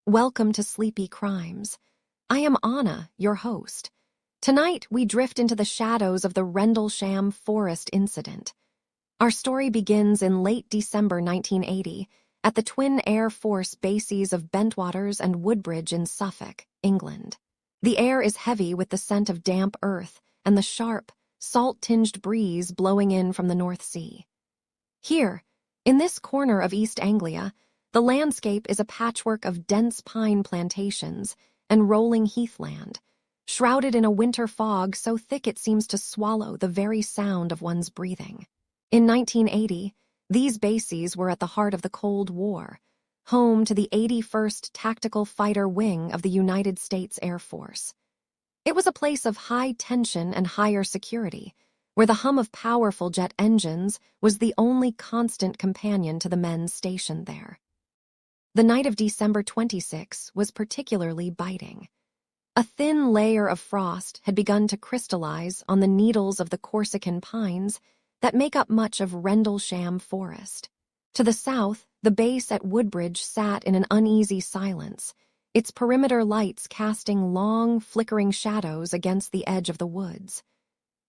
Welcome to Sleepy Crimes. I am Anna, your host. Tonight, we drift into the shadows of the Rendlesham Forest Incident. Our story begins in late December 1980 at the twin Air Force bases of Bentwaters and Woodbridge in Suffolk, England. The air is heavy with the scent of damp earth and the sharp, salt-tinged breeze blowing in from the North Sea. Here, in this corner of East Anglia, the landscape is a patchwork of dense pine plantations and rolling heathland, shrouded in a winter fog so thick it seems to swallow the very sound of one's breathing. In 1980, these bases were at the heart of the Cold War, home to the 81st Tactical Fighter Wing of the United States Air Force. It was a place of high tension and higher security, where the hum of powerful jet engines was the only constant companion to the men stationed there. The night of December 26 was particularly biting. A thin layer of frost had begun to crystallize on the needles of the Corsican pines that make up much of Rendlesham Forest. To the south, the base at Woodbridge sat in an uneasy silence, its perimeter lights casting long, flickering shadows against the edge of the woods.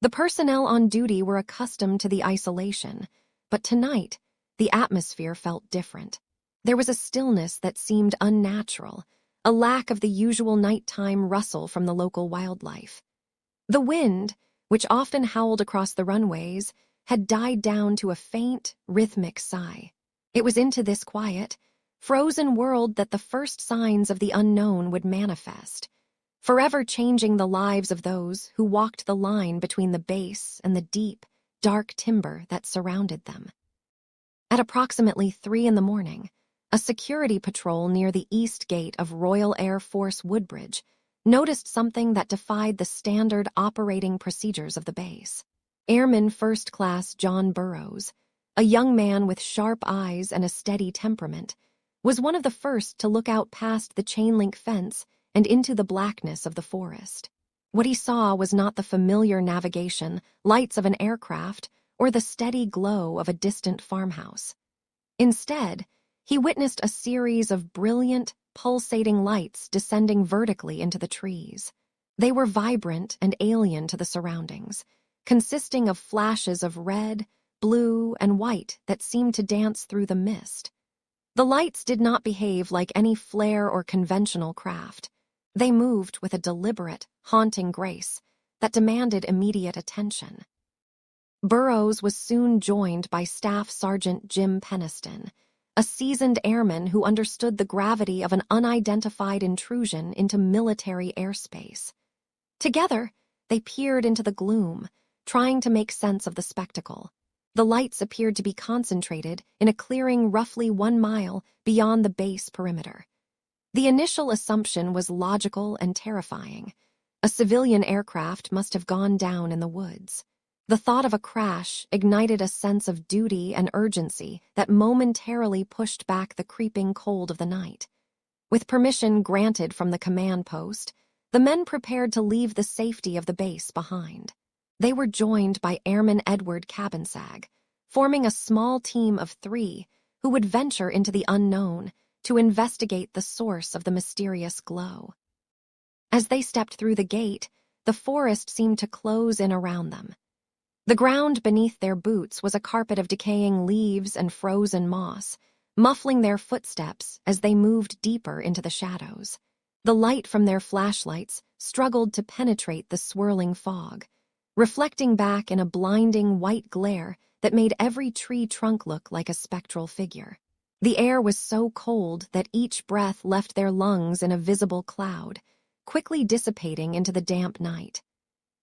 The personnel on duty were accustomed to the isolation, but tonight, the atmosphere felt different. There was a stillness that seemed unnatural, a lack of the usual nighttime rustle from the local wildlife. The wind, which often howled across the runways, had died down to a faint, rhythmic sigh. It was into this quiet, frozen world that the first signs of the unknown would manifest, forever changing the lives of those who walked the line between the base and the deep, dark timber that surrounded them. At approximately 3 a.m, a security patrol near the east gate of Royal Air Force Woodbridge noticed something that defied the standard operating procedures of the base. Airman First Class John Burroughs, a young man with sharp eyes and a steady temperament, was one of the first to look out past the chain-link fence and into the blackness of the forest. What he saw was not the familiar navigation, lights of an aircraft, or the steady glow of a distant farmhouse. Instead, he witnessed a series of brilliant, pulsating lights descending vertically into the trees. They were vibrant and alien to the surroundings, consisting of flashes of red, blue, and white that seemed to dance through the mist. The lights did not behave like any flare or conventional craft. They moved with a deliberate, haunting grace that demanded immediate attention. Burroughs was soon joined by Staff Sergeant Jim Peniston, a seasoned airman who understood the gravity of an unidentified intrusion into military airspace. Together, they peered into the gloom, trying to make sense of the spectacle. The lights appeared to be concentrated in a clearing roughly 1 mile beyond the base perimeter. The initial assumption was logical and terrifying. A civilian aircraft must have gone down in the woods. The thought of a crash ignited a sense of duty and urgency that momentarily pushed back the creeping cold of the night. With permission granted from the command post, the men prepared to leave the safety of the base behind. They were joined by Airman Edward Cabansag, forming a small team of 3 who would venture into the unknown to investigate the source of the mysterious glow. As they stepped through the gate, the forest seemed to close in around them. The ground beneath their boots was a carpet of decaying leaves and frozen moss, muffling their footsteps as they moved deeper into the shadows. The light from their flashlights struggled to penetrate the swirling fog, reflecting back in a blinding white glare that made every tree trunk look like a spectral figure. The air was so cold that each breath left their lungs in a visible cloud, quickly dissipating into the damp night.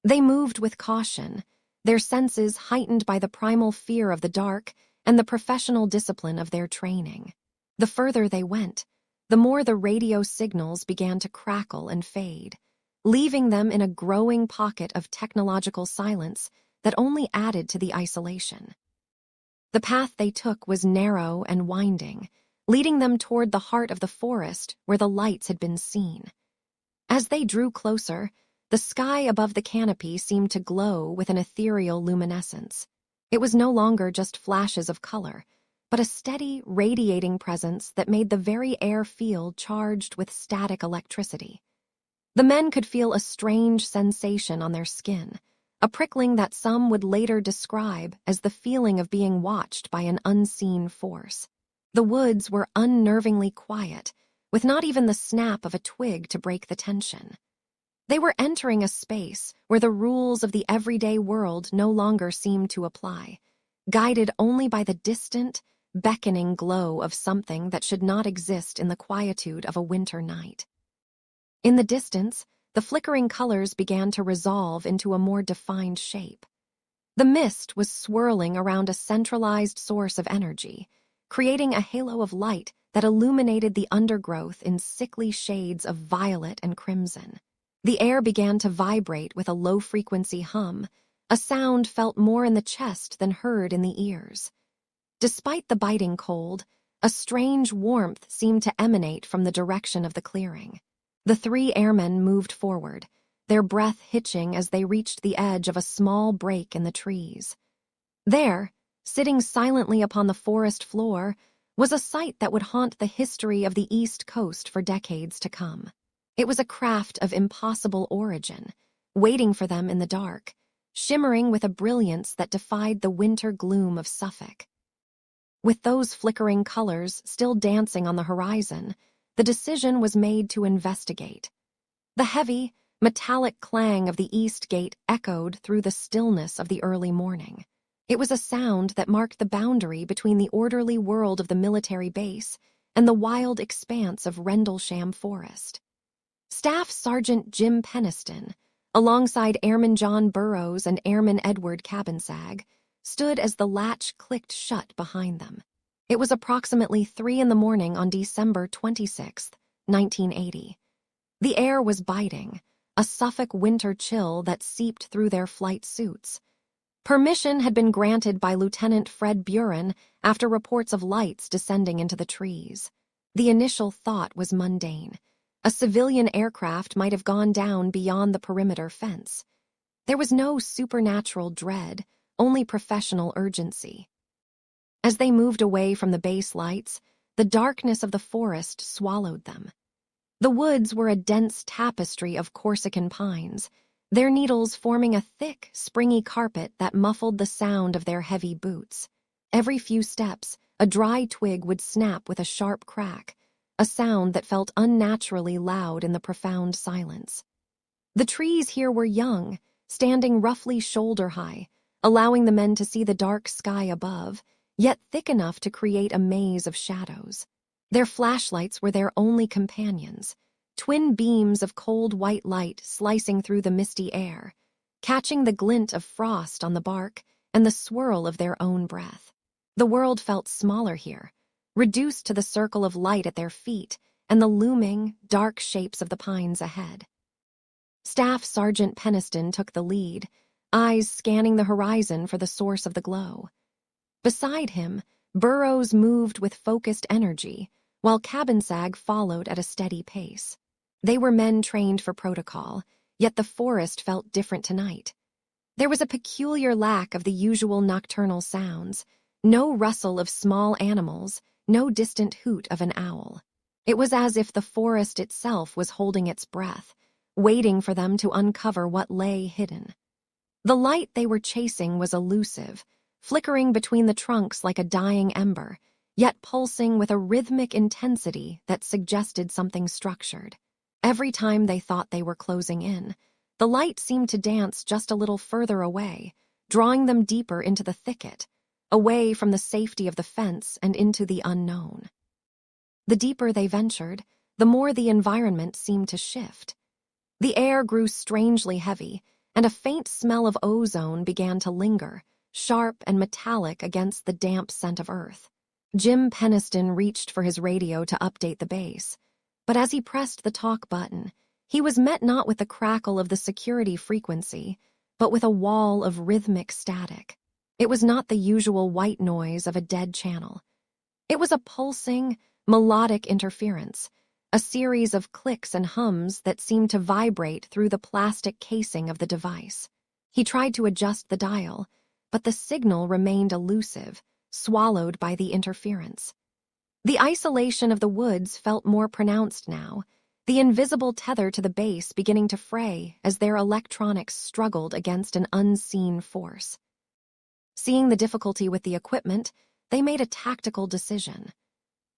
They moved with caution, their senses heightened by the primal fear of the dark and the professional discipline of their training. The further they went, the more the radio signals began to crackle and fade, leaving them in a growing pocket of technological silence that only added to the isolation. The path they took was narrow and winding, leading them toward the heart of the forest where the lights had been seen. As they drew closer, the sky above the canopy seemed to glow with an ethereal luminescence. It was no longer just flashes of color, but a steady, radiating presence that made the very air feel charged with static electricity. The men could feel a strange sensation on their skin, a prickling that some would later describe as the feeling of being watched by an unseen force. The woods were unnervingly quiet, with not even the snap of a twig to break the tension. They were entering a space where the rules of the everyday world no longer seemed to apply, guided only by the distant, beckoning glow of something that should not exist in the quietude of a winter night. In the distance, the flickering colors began to resolve into a more defined shape. The mist was swirling around a centralized source of energy, creating a halo of light that illuminated the undergrowth in sickly shades of violet and crimson. The air began to vibrate with a low-frequency hum, a sound felt more in the chest than heard in the ears. Despite the biting cold, a strange warmth seemed to emanate from the direction of the clearing. The three airmen moved forward, their breath hitching as they reached the edge of a small break in the trees. There, sitting silently upon the forest floor, was a sight that would haunt the history of the East Coast for decades to come. It was a craft of impossible origin, waiting for them in the dark, shimmering with a brilliance that defied the winter gloom of Suffolk. With those flickering colors still dancing on the horizon, the decision was made to investigate. The heavy, metallic clang of the east gate echoed through the stillness of the early morning. It was a sound that marked the boundary between the orderly world of the military base and the wild expanse of Rendlesham Forest. Staff Sergeant Jim Penniston, alongside Airman John Burroughs and Airman Edward Cabansag, stood as the latch clicked shut behind them. It was approximately 3 a.m. on December 26, 1980. The air was biting, a Suffolk winter chill that seeped through their flight suits. Permission had been granted by Lieutenant Fred Buren after reports of lights descending into the trees. The initial thought was mundane. A civilian aircraft might have gone down beyond the perimeter fence. There was no supernatural dread, only professional urgency. As they moved away from the base lights, the darkness of the forest swallowed them. The woods were a dense tapestry of Corsican pines, their needles forming a thick, springy carpet that muffled the sound of their heavy boots. Every few steps, a dry twig would snap with a sharp crack, a sound that felt unnaturally loud in the profound silence. The trees here were young, standing roughly shoulder-high, allowing the men to see the dark sky above, yet thick enough to create a maze of shadows. Their flashlights were their only companions, twin beams of cold white light slicing through the misty air, catching the glint of frost on the bark and the swirl of their own breath. The world felt smaller here, reduced to the circle of light at their feet and the looming, dark shapes of the pines ahead. Staff Sergeant Penniston took the lead, eyes scanning the horizon for the source of the glow. Beside him, Burroughs moved with focused energy, while Cabansag followed at a steady pace. They were men trained for protocol, yet the forest felt different tonight. There was a peculiar lack of the usual nocturnal sounds, no rustle of small animals, no distant hoot of an owl. It was as if the forest itself was holding its breath, waiting for them to uncover what lay hidden. The light they were chasing was elusive, flickering between the trunks like a dying ember, yet pulsing with a rhythmic intensity that suggested something structured. Every time they thought they were closing in, the light seemed to dance just a little further away, drawing them deeper into the thicket, away from the safety of the fence and into the unknown. The deeper they ventured, the more the environment seemed to shift. The air grew strangely heavy, and a faint smell of ozone began to linger, sharp and metallic against the damp scent of earth. Jim Penniston reached for his radio to update the base, but as he pressed the talk button, he was met not with the crackle of the security frequency, but with a wall of rhythmic static. It was not the usual white noise of a dead channel. It was a pulsing, melodic interference, a series of clicks and hums that seemed to vibrate through the plastic casing of the device. He tried to adjust the dial, but the signal remained elusive, swallowed by the interference. The isolation of the woods felt more pronounced now, the invisible tether to the base beginning to fray as their electronics struggled against an unseen force. Seeing the difficulty with the equipment, they made a tactical decision.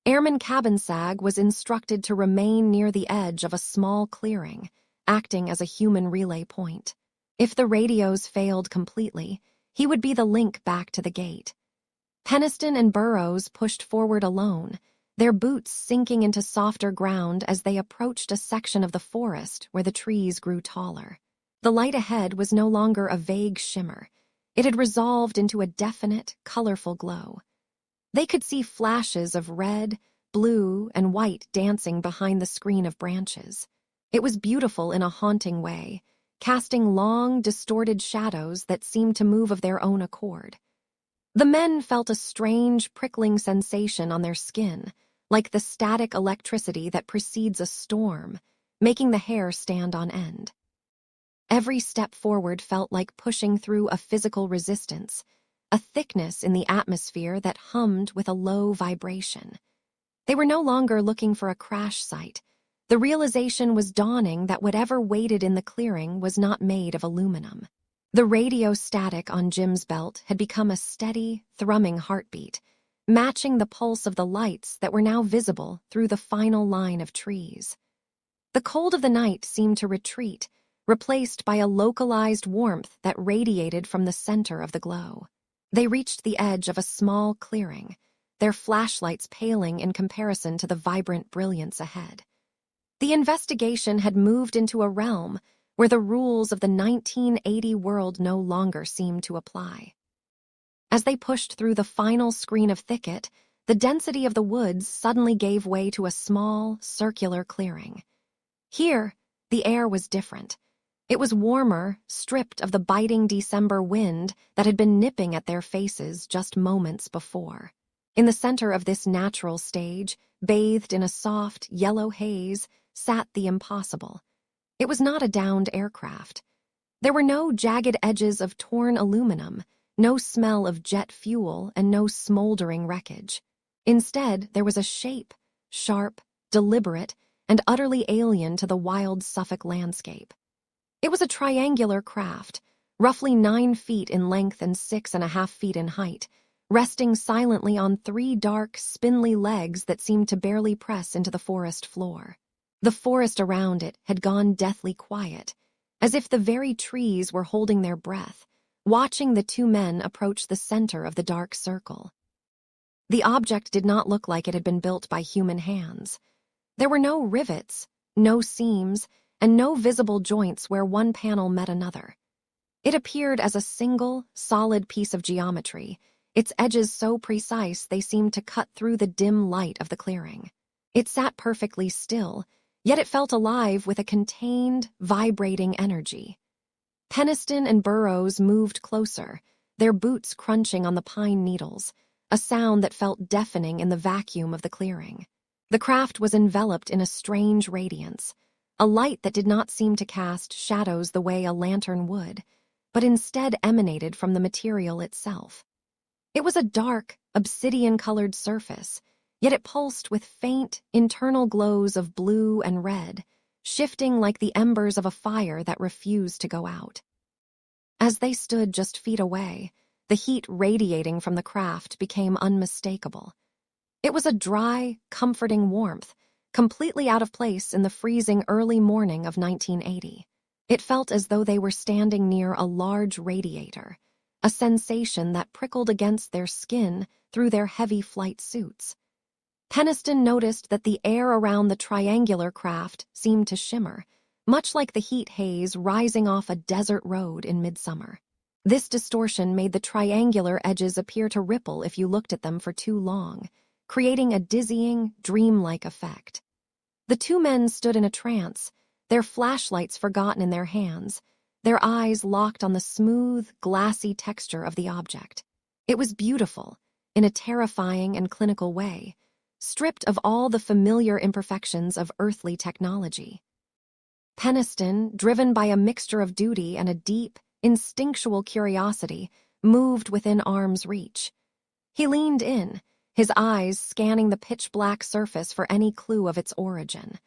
Airman Cabansag was instructed to remain near the edge of a small clearing, acting as a human relay point. If the radios failed completely, he would be the link back to the gate. Peniston and Burrows pushed forward alone, their boots sinking into softer ground as they approached a section of the forest where the trees grew taller. The light ahead was no longer a vague shimmer. It had resolved into a definite, colorful glow. They could see flashes of red, blue, and white dancing behind the screen of branches. It was beautiful in a haunting way, casting long, distorted shadows that seemed to move of their own accord. The men felt a strange, prickling sensation on their skin, like the static electricity that precedes a storm, making the hair stand on end. Every step forward felt like pushing through a physical resistance, a thickness in the atmosphere that hummed with a low vibration. They were no longer looking for a crash site. The realization was dawning that whatever waited in the clearing was not made of aluminum. The radio static on Jim's belt had become a steady, thrumming heartbeat, matching the pulse of the lights that were now visible through the final line of trees. The cold of the night seemed to retreat, replaced by a localized warmth that radiated from the center of the glow. They reached the edge of a small clearing, their flashlights paling in comparison to the vibrant brilliance ahead. The investigation had moved into a realm where the rules of the 1980 world no longer seemed to apply. As they pushed through the final screen of thicket, the density of the woods suddenly gave way to a small, circular clearing. Here, the air was different. It was warmer, stripped of the biting December wind that had been nipping at their faces just moments before. In the center of this natural stage, bathed in a soft, yellow haze, sat the impossible. It was not a downed aircraft. There were no jagged edges of torn aluminum, no smell of jet fuel, and no smoldering wreckage. Instead, there was a shape, sharp, deliberate, and utterly alien to the wild Suffolk landscape. It was a triangular craft, roughly 9 feet in length and 6.5 feet in height, resting silently on 3 dark, spindly legs that seemed to barely press into the forest floor. The forest around it had gone deathly quiet, as if the very trees were holding their breath, watching the 2 men approach the center of the dark circle. The object did not look like it had been built by human hands. There were no rivets, no seams, and no visible joints where one panel met another. It appeared as a single, solid piece of geometry, its edges so precise they seemed to cut through the dim light of the clearing. It sat perfectly still, yet it felt alive with a contained, vibrating energy. Peniston and Burrows moved closer, their boots crunching on the pine needles, a sound that felt deafening in the vacuum of the clearing. The craft was enveloped in a strange radiance, a light that did not seem to cast shadows the way a lantern would, but instead emanated from the material itself. It was a dark, obsidian-colored surface, yet it pulsed with faint, internal glows of blue and red, shifting like the embers of a fire that refused to go out. As they stood just feet away, the heat radiating from the craft became unmistakable. It was a dry, comforting warmth, completely out of place in the freezing early morning of 1980. It felt as though they were standing near a large radiator, a sensation that prickled against their skin through their heavy flight suits. Peniston noticed that the air around the triangular craft seemed to shimmer, much like the heat haze rising off a desert road in midsummer. This distortion made the triangular edges appear to ripple if you looked at them for too long, creating a dizzying, dreamlike effect. The 2 men stood in a trance, their flashlights forgotten in their hands, their eyes locked on the smooth, glassy texture of the object. It was beautiful, in a terrifying and clinical way, stripped of all the familiar imperfections of earthly technology. Peniston, driven by a mixture of duty and a deep, instinctual curiosity, moved within arm's reach. He leaned in, his eyes scanning the pitch-black surface for any clue of its origin.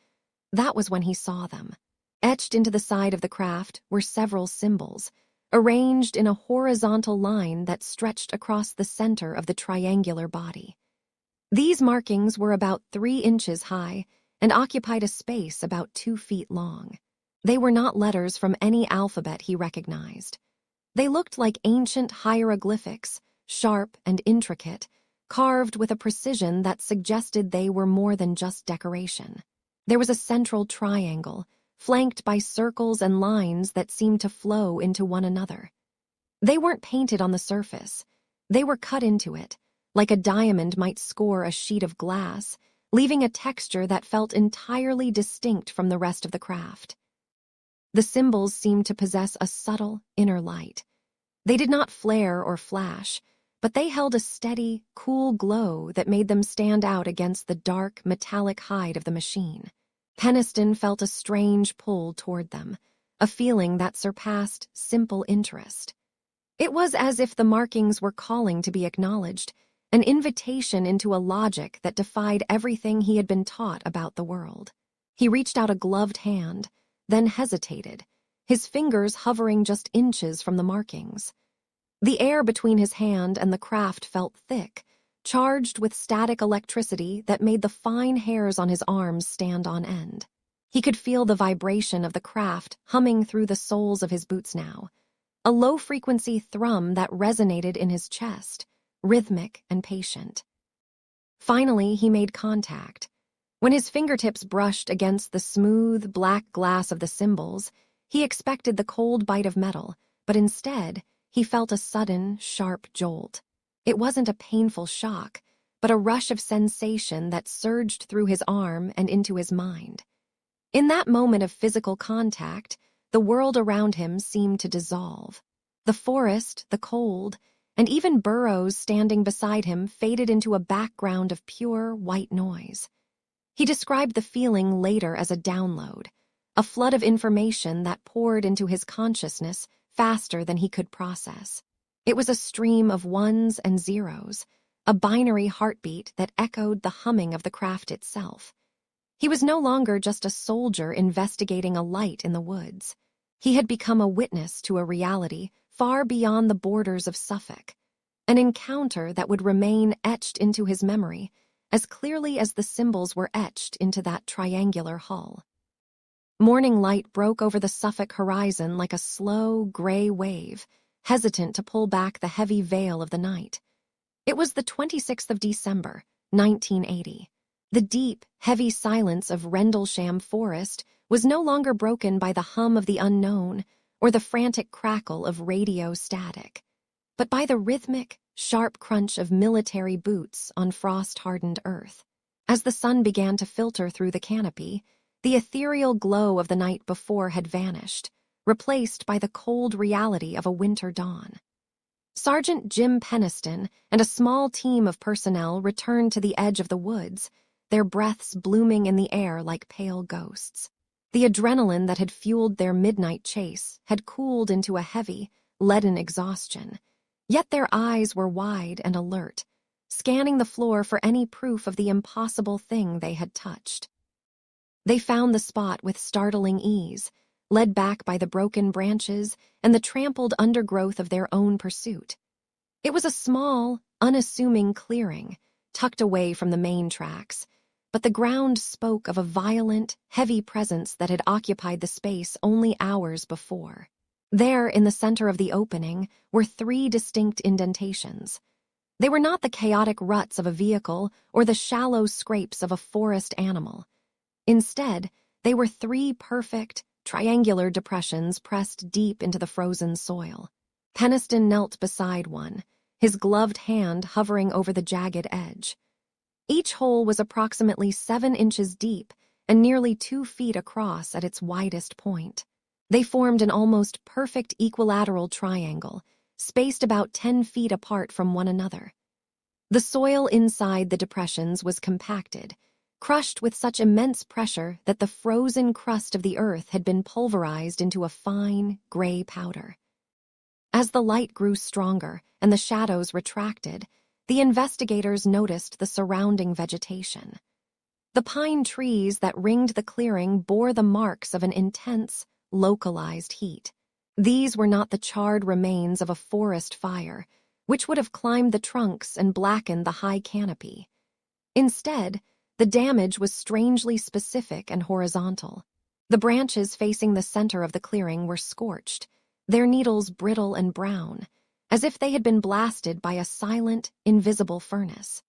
That was when he saw them. Etched into the side of the craft were several symbols, arranged in a horizontal line that stretched across the center of the triangular body. These markings were about 3 inches high and occupied a space about 2 feet long. They were not letters from any alphabet he recognized. They looked like ancient hieroglyphics, sharp and intricate, carved with a precision that suggested they were more than just decoration. There was a central triangle, flanked by circles and lines that seemed to flow into one another. They weren't painted on the surface. They were cut into it, like a diamond might score a sheet of glass, leaving a texture that felt entirely distinct from the rest of the craft. The symbols seemed to possess a subtle, inner light. They did not flare or flash, but they held a steady, cool glow that made them stand out against the dark, metallic hide of the machine. Peniston felt a strange pull toward them, a feeling that surpassed simple interest. It was as if the markings were calling to be acknowledged, an invitation into a logic that defied everything he had been taught about the world. He reached out a gloved hand, then hesitated, his fingers hovering just inches from the markings. The air between his hand and the craft felt thick, charged with static electricity that made the fine hairs on his arms stand on end. He could feel the vibration of the craft humming through the soles of his boots now, a low-frequency thrum that resonated in his chest, rhythmic and patient. Finally, he made contact. When his fingertips brushed against the smooth, black glass of the symbols, he expected the cold bite of metal, but instead, he felt a sudden, sharp jolt. It wasn't a painful shock, but a rush of sensation that surged through his arm and into his mind. In that moment of physical contact, the world around him seemed to dissolve. The forest, the cold, and even Burroughs standing beside him faded into a background of pure, white noise. He described the feeling later as a download, a flood of information that poured into his consciousness faster than he could process. It was a stream of ones and zeros, a binary heartbeat that echoed the humming of the craft itself. He was no longer just a soldier investigating a light in the woods. He had become a witness to a reality far beyond the borders of Suffolk, an encounter that would remain etched into his memory as clearly as the symbols were etched into that triangular hull. Morning light broke over the Suffolk horizon like a slow, gray wave, hesitant to pull back the heavy veil of the night. It was the 26th of December, 1980. The deep, heavy silence of Rendlesham Forest was no longer broken by the hum of the unknown or the frantic crackle of radio static, but by the rhythmic, sharp crunch of military boots on frost-hardened earth. As the sun began to filter through the canopy, the ethereal glow of the night before had vanished, replaced by the cold reality of a winter dawn. Sergeant Jim Peniston and a small team of personnel returned to the edge of the woods, their breaths blooming in the air like pale ghosts. The adrenaline that had fueled their midnight chase had cooled into a heavy, leaden exhaustion, yet their eyes were wide and alert, scanning the floor for any proof of the impossible thing they had touched. They found the spot with startling ease, led back by the broken branches and the trampled undergrowth of their own pursuit. It was a small, unassuming clearing, tucked away from the main tracks, but the ground spoke of a violent, heavy presence that had occupied the space only hours before. There, in the center of the opening, were 3 distinct indentations. They were not the chaotic ruts of a vehicle or the shallow scrapes of a forest animal. Instead, they were 3 perfect, triangular depressions pressed deep into the frozen soil. Peniston knelt beside one, his gloved hand hovering over the jagged edge. Each hole was approximately 7 inches deep and nearly 2 feet across at its widest point. They formed an almost perfect equilateral triangle, spaced about 10 feet apart from one another. The soil inside the depressions was compacted, crushed with such immense pressure that the frozen crust of the earth had been pulverized into a fine, gray powder. As the light grew stronger and the shadows retracted, the investigators noticed the surrounding vegetation. The pine trees that ringed the clearing bore the marks of an intense, localized heat. These were not the charred remains of a forest fire, which would have climbed the trunks and blackened the high canopy. Instead, the damage was strangely specific and horizontal. The branches facing the center of the clearing were scorched, their needles brittle and brown, as if they had been blasted by a silent, invisible furnace.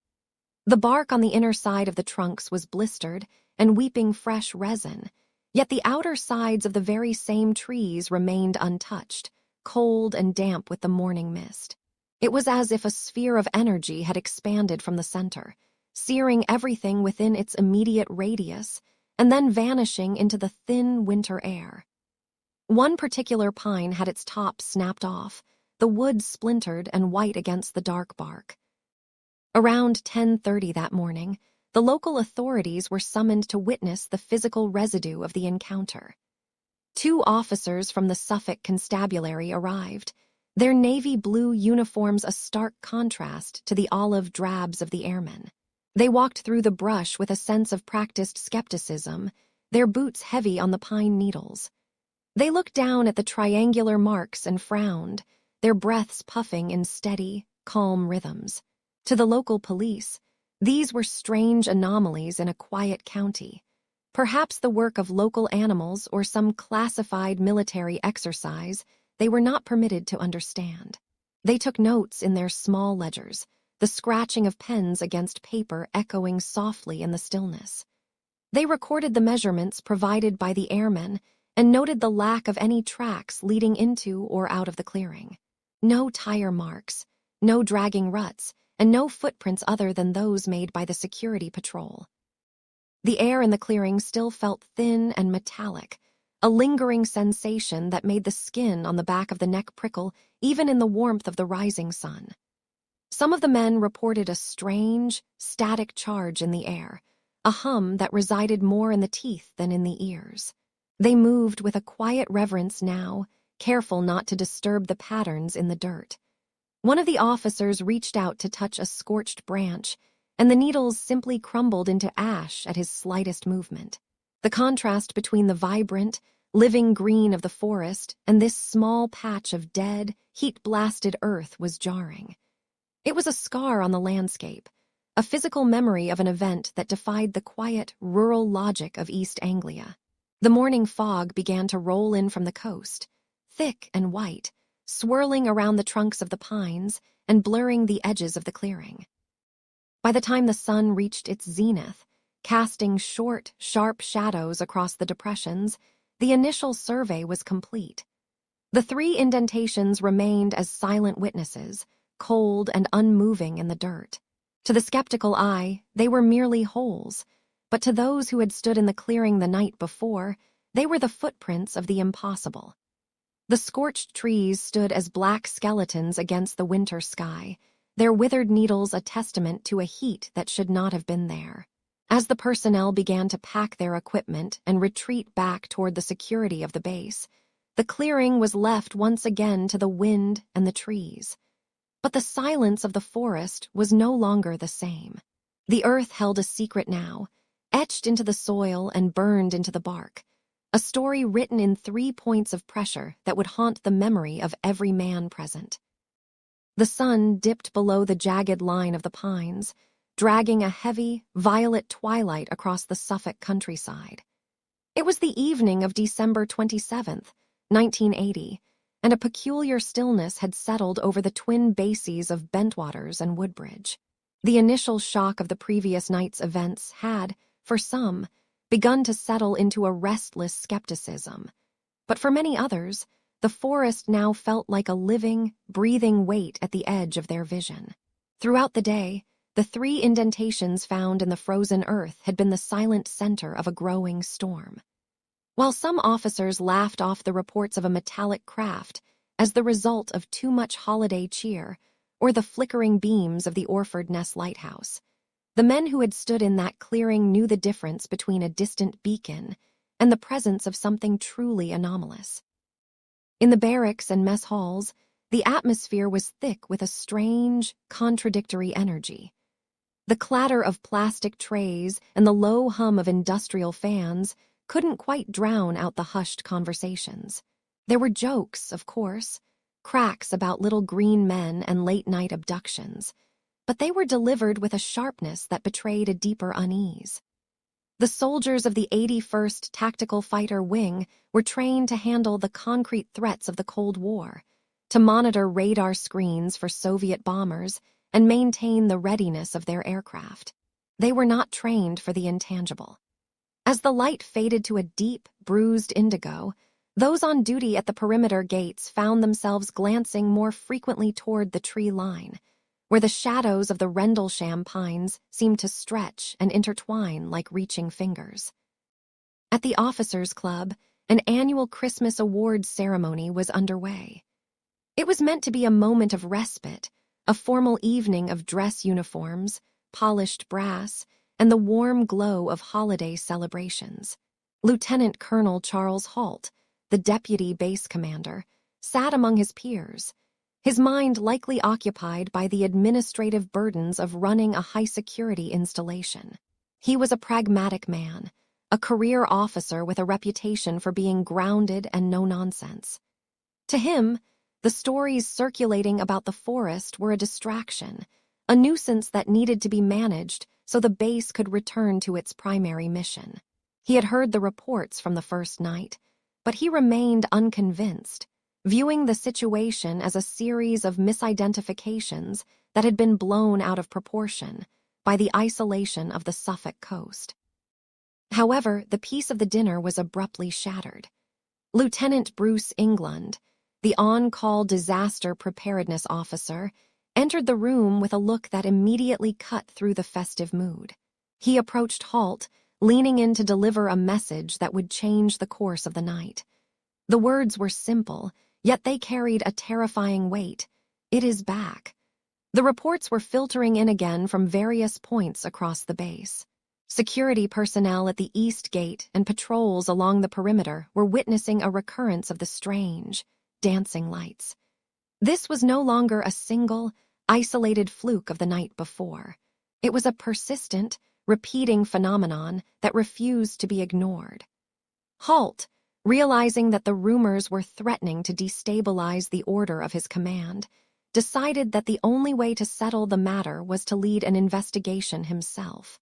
The bark on the inner side of the trunks was blistered and weeping fresh resin, yet the outer sides of the very same trees remained untouched, cold and damp with the morning mist. It was as if a sphere of energy had expanded from the center, searing everything within its immediate radius and then vanishing into the thin winter air. One particular pine had its top snapped off, the wood splintered and white against the dark bark. Around 10:30 that morning, the local authorities were summoned to witness the physical residue of the encounter. 2 officers from the Suffolk Constabulary arrived, their navy blue uniforms a stark contrast to the olive drabs of the airmen. They walked through the brush with a sense of practiced skepticism, their boots heavy on the pine needles. They looked down at the triangular marks and frowned, their breaths puffing in steady, calm rhythms. To the local police, these were strange anomalies in a quiet county, perhaps the work of local animals or some classified military exercise they were not permitted to understand. They took notes in their small ledgers, the scratching of pens against paper echoing softly in the stillness. They recorded the measurements provided by the airmen and noted the lack of any tracks leading into or out of the clearing. No tire marks, no dragging ruts, and no footprints other than those made by the security patrol. The air in the clearing still felt thin and metallic, a lingering sensation that made the skin on the back of the neck prickle even in the warmth of the rising sun. Some of the men reported a strange, static charge in the air, a hum that resided more in the teeth than in the ears. They moved with a quiet reverence now, careful not to disturb the patterns in the dirt. One of the officers reached out to touch a scorched branch, and the needles simply crumbled into ash at his slightest movement. The contrast between the vibrant, living green of the forest and this small patch of dead, heat-blasted earth was jarring. It was a scar on the landscape, a physical memory of an event that defied the quiet, rural logic of East Anglia. The morning fog began to roll in from the coast, thick and white, swirling around the trunks of the pines and blurring the edges of the clearing. By the time the sun reached its zenith, casting short, sharp shadows across the depressions, the initial survey was complete. The 3 indentations remained as silent witnesses, cold and unmoving in the dirt. To the skeptical eye, they were merely holes, but to those who had stood in the clearing the night before, they were the footprints of the impossible. The scorched trees stood as black skeletons against the winter sky, their withered needles a testament to a heat that should not have been there. As the personnel began to pack their equipment and retreat back toward the security of the base, the clearing was left once again to the wind and the trees. But the silence of the forest was no longer the same. The earth held a secret now, etched into the soil and burned into the bark. A story written in 3 points of pressure that would haunt the memory of every man present. The sun dipped below the jagged line of the pines, dragging a heavy, violet twilight across the Suffolk countryside. It was the evening of December 27th, 1980, and a peculiar stillness had settled over the twin bases of Bentwaters and Woodbridge. The initial shock of the previous night's events had, for some, begun to settle into a restless skepticism. But for many others, the forest now felt like a living, breathing weight at the edge of their vision. Throughout the day, the 3 indentations found in the frozen earth had been the silent center of a growing storm. While some officers laughed off the reports of a metallic craft as the result of too much holiday cheer or the flickering beams of the Orford Ness lighthouse, the men who had stood in that clearing knew the difference between a distant beacon and the presence of something truly anomalous. In the barracks and mess halls, The atmosphere was thick with a strange, contradictory energy. The clatter of plastic trays and the low hum of industrial fans couldn't quite drown out the hushed conversations. There were jokes, of course, cracks about little green men and late-night abductions, but they were delivered with a sharpness that betrayed a deeper unease. The soldiers of the 81st Tactical Fighter Wing were trained to handle the concrete threats of the Cold War, to monitor radar screens for Soviet bombers and maintain the readiness of their aircraft. They were not trained for the intangible. As the light faded to a deep, bruised indigo, those on duty at the perimeter gates found themselves glancing more frequently toward the tree line, where the shadows of the Rendlesham pines seemed to stretch and intertwine like reaching fingers. At the Officers' Club, an annual Christmas awards ceremony was underway. It was meant to be a moment of respite, a formal evening of dress uniforms, polished brass, and the warm glow of holiday celebrations. Lieutenant Colonel Charles Halt, the deputy base commander, sat among his peers, his mind likely occupied by the administrative burdens of running a high-security installation. He was a pragmatic man, a career officer with a reputation for being grounded and no-nonsense. To him, the stories circulating about the forest were a distraction, a nuisance that needed to be managed so the base could return to its primary mission. He had heard the reports from the first night, but he remained unconvinced, viewing the situation as a series of misidentifications that had been blown out of proportion by the isolation of the Suffolk coast. However, the peace of the dinner was abruptly shattered. Lieutenant Bruce England, the on-call disaster preparedness officer, entered the room with a look that immediately cut through the festive mood. He approached Halt, leaning in to deliver a message that would change the course of the night. The words were simple, yet they carried a terrifying weight. It is back. The reports were filtering in again from various points across the base. Security personnel at the East Gate and patrols along the perimeter were witnessing a recurrence of the strange, dancing lights. This was no longer a single, isolated fluke of the night before. It was a persistent, repeating phenomenon that refused to be ignored. Halt, realizing that the rumors were threatening to destabilize the order of his command, decided that the only way to settle the matter was to lead an investigation himself.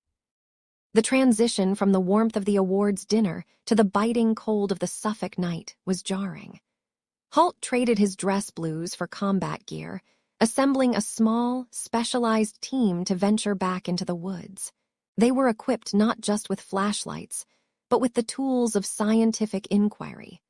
The transition from the warmth of the awards dinner to the biting cold of the Suffolk night was jarring. Halt traded his dress blues for combat gear, assembling a small, specialized team to venture back into the woods. They were equipped not just with flashlights, but with the tools of scientific inquiry.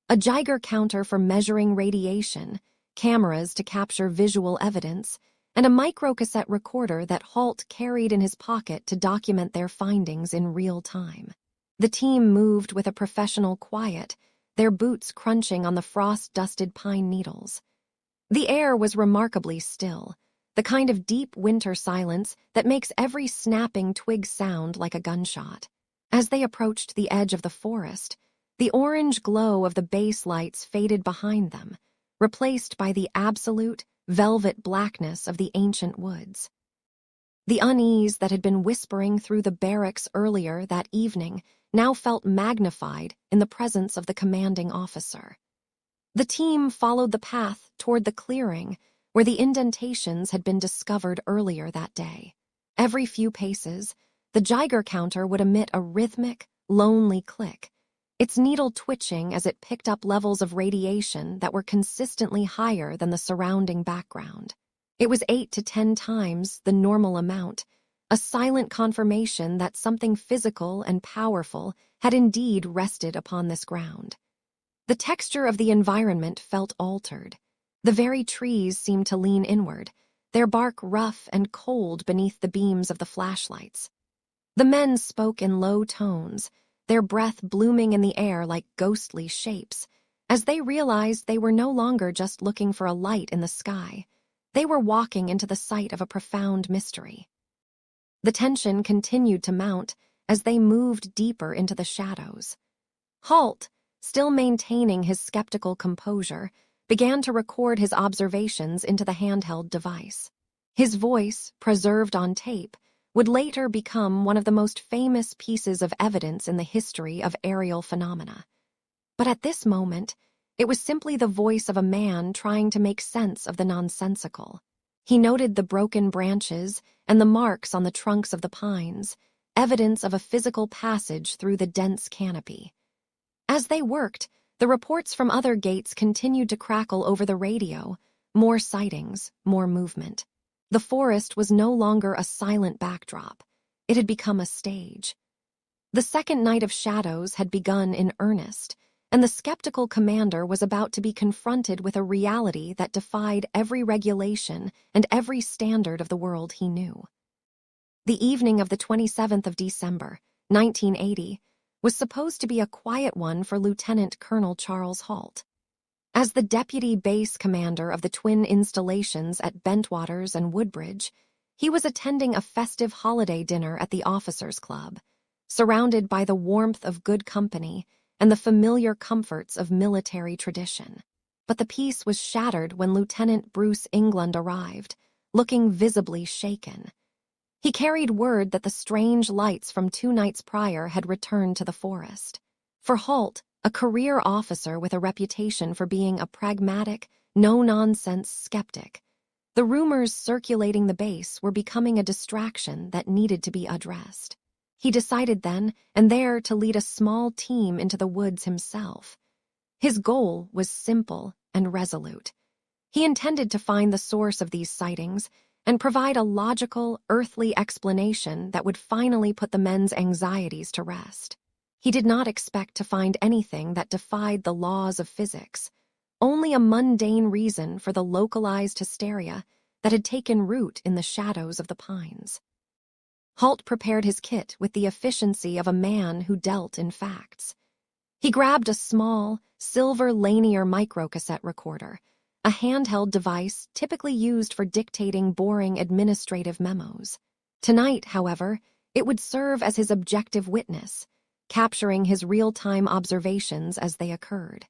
A Geiger counter for measuring radiation, cameras to capture visual evidence, and a microcassette recorder that Halt carried in his pocket to document their findings in real time. The team moved with a professional quiet, their boots crunching on the frost-dusted pine needles. The air was remarkably still, the kind of deep winter silence that makes every snapping twig sound like a gunshot. As they approached the edge of the forest, the orange glow of the base lights faded behind them, replaced by the absolute, velvet blackness of the ancient woods. The unease that had been whispering through the barracks earlier that evening now felt magnified in the presence of the commanding officer. The team followed the path toward the clearing where the indentations had been discovered earlier that day. Every few paces, the Geiger counter would emit a rhythmic, lonely click, its needle twitching as it picked up levels of radiation that were consistently higher than the surrounding background. It was 8 to 10 times the normal amount, a silent confirmation that something physical and powerful had indeed rested upon this ground. The texture of the environment felt altered. The very trees seemed to lean inward, their bark rough and cold beneath the beams of the flashlights. The men spoke in low tones, their breath blooming in the air like ghostly shapes, as they realized they were no longer just looking for a light in the sky. They were walking into the sight of a profound mystery. The tension continued to mount as they moved deeper into the shadows. Halt, still maintaining his skeptical composure, began to record his observations into the handheld device. His voice, preserved on tape, would later become one of the most famous pieces of evidence in the history of aerial phenomena. But at this moment, it was simply the voice of a man trying to make sense of the nonsensical. He noted the broken branches and the marks on the trunks of the pines, evidence of a physical passage through the dense canopy. As they worked, the reports from other gates continued to crackle over the radio, more sightings, more movement. The forest was no longer a silent backdrop. It had become a stage. The second night of shadows had begun in earnest, and the skeptical commander was about to be confronted with a reality that defied every regulation and every standard of the world he knew. The evening of the 27th of December, 1980, was supposed to be a quiet one for Lieutenant Colonel Charles Halt. As the deputy base commander of the twin installations at Bentwaters and Woodbridge, he was attending a festive holiday dinner at the Officers' Club, surrounded by the warmth of good company and the familiar comforts of military tradition. But the peace was shattered when Lieutenant Bruce England arrived, looking visibly shaken. He carried word that the strange lights from 2 nights prior had returned to the forest. For Halt, a career officer with a reputation for being a pragmatic, no-nonsense skeptic, the rumors circulating the base were becoming a distraction that needed to be addressed. He decided then and there to lead a small team into the woods himself. His goal was simple and resolute. He intended to find the source of these sightings and provide a logical, earthly explanation that would finally put the men's anxieties to rest. He did not expect to find anything that defied the laws of physics, only a mundane reason for the localized hysteria that had taken root in the shadows of the pines. Halt prepared his kit with the efficiency of a man who dealt in facts. He grabbed a small, silver Lanier microcassette recorder, a handheld device typically used for dictating boring administrative memos. Tonight, however, it would serve as his objective witness, capturing his real-time observations as they occurred.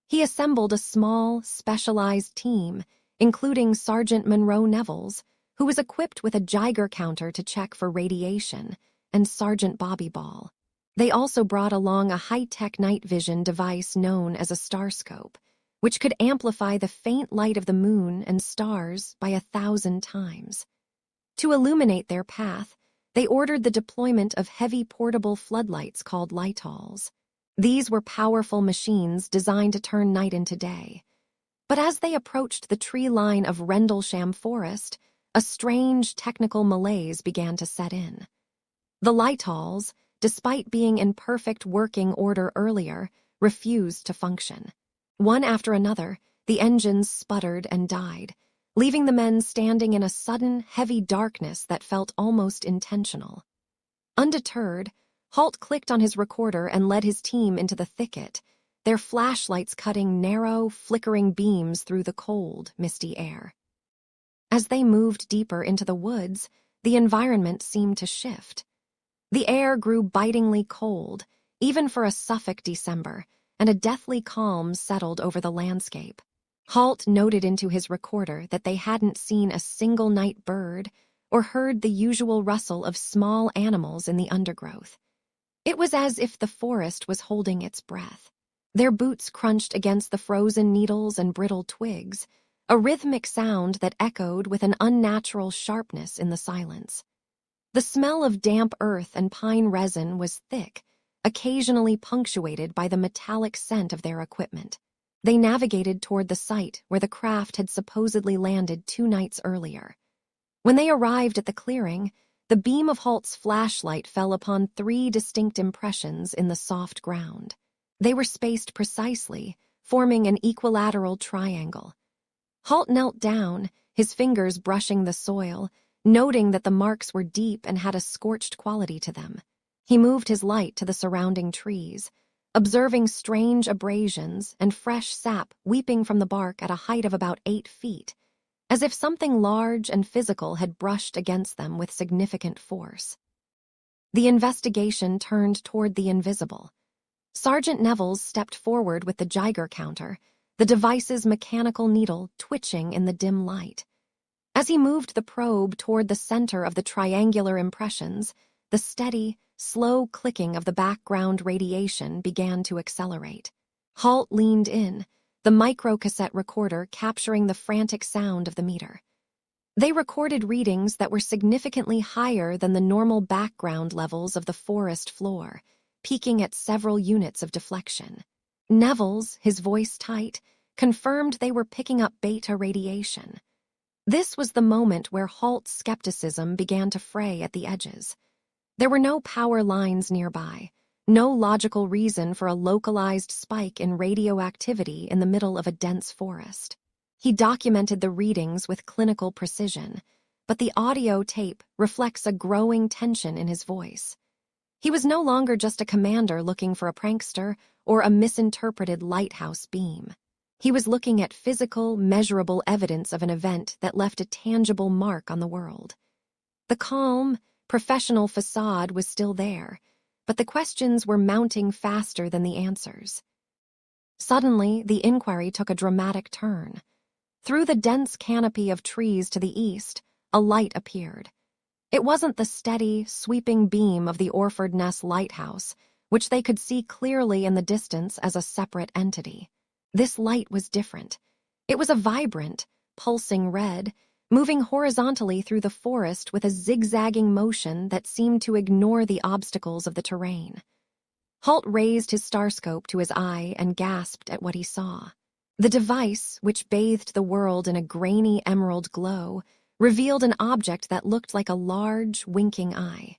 He assembled a small, specialized team, including Sergeant Monroe Nevels, who was equipped with a Geiger counter to check for radiation, and Sergeant Bobby Ball. They also brought along a high-tech night vision device known as a starscope, which could amplify the faint light of the moon and stars by 1,000 times. To illuminate their path, they ordered the deployment of heavy portable floodlights called lightals. These were powerful machines designed to turn night into day. But as they approached the tree line of Rendlesham Forest, a strange technical malaise began to set in. The lightals, despite being in perfect working order earlier, refused to function. One after another, the engines sputtered and died, leaving the men standing in a sudden, heavy darkness that felt almost intentional. Undeterred, Halt clicked on his recorder and led his team into the thicket, their flashlights cutting narrow, flickering beams through the cold, misty air. As they moved deeper into the woods, the environment seemed to shift. The air grew bitingly cold, even for a Suffolk December, and a deathly calm settled over the landscape. Halt noted into his recorder that they hadn't seen a single night bird or heard the usual rustle of small animals in the undergrowth. It was as if the forest was holding its breath. Their boots crunched against the frozen needles and brittle twigs, a rhythmic sound that echoed with an unnatural sharpness in the silence. The smell of damp earth and pine resin was thick, occasionally punctuated by the metallic scent of their equipment. They navigated toward the site where the craft had supposedly landed 2 nights earlier. When they arrived at the clearing, the beam of Halt's flashlight fell upon 3 distinct impressions in the soft ground. They were spaced precisely, forming an equilateral triangle. Halt knelt down, his fingers brushing the soil, noting that the marks were deep and had a scorched quality to them. He moved his light to the surrounding trees, observing strange abrasions and fresh sap weeping from the bark at a height of about 8 feet, as if something large and physical had brushed against them with significant force. The investigation turned toward the invisible. Sergeant Nevels stepped forward with the Geiger counter, the device's mechanical needle twitching in the dim light. As he moved the probe toward the center of the triangular impressions, the steady, slow clicking of the background radiation began to accelerate. Halt leaned in, the microcassette recorder capturing the frantic sound of the meter. They recorded readings that were significantly higher than the normal background levels of the forest floor, peaking at several units of deflection. Neville's, his voice tight, confirmed they were picking up beta radiation. This was the moment where Halt's skepticism began to fray at the edges. There were no power lines nearby, no logical reason for a localized spike in radioactivity in the middle of a dense forest. He documented the readings with clinical precision, but the audio tape reflects a growing tension in his voice. He was no longer just a commander looking for a prankster or a misinterpreted lighthouse beam. He was looking at physical, measurable evidence of an event that left a tangible mark on the world. The calm, professional facade was still there, but the questions were mounting faster than the answers. Suddenly, the inquiry took a dramatic turn. Through the dense canopy of trees to the east, a light appeared. It wasn't the steady, sweeping beam of the Orford Ness lighthouse, which they could see clearly in the distance as a separate entity. This light was different. It was a vibrant, pulsing red, moving horizontally through the forest with a zigzagging motion that seemed to ignore the obstacles of the terrain. Halt raised his starscope to his eye and gasped at what he saw. The device, which bathed the world in a grainy emerald glow, revealed an object that looked like a large, winking eye.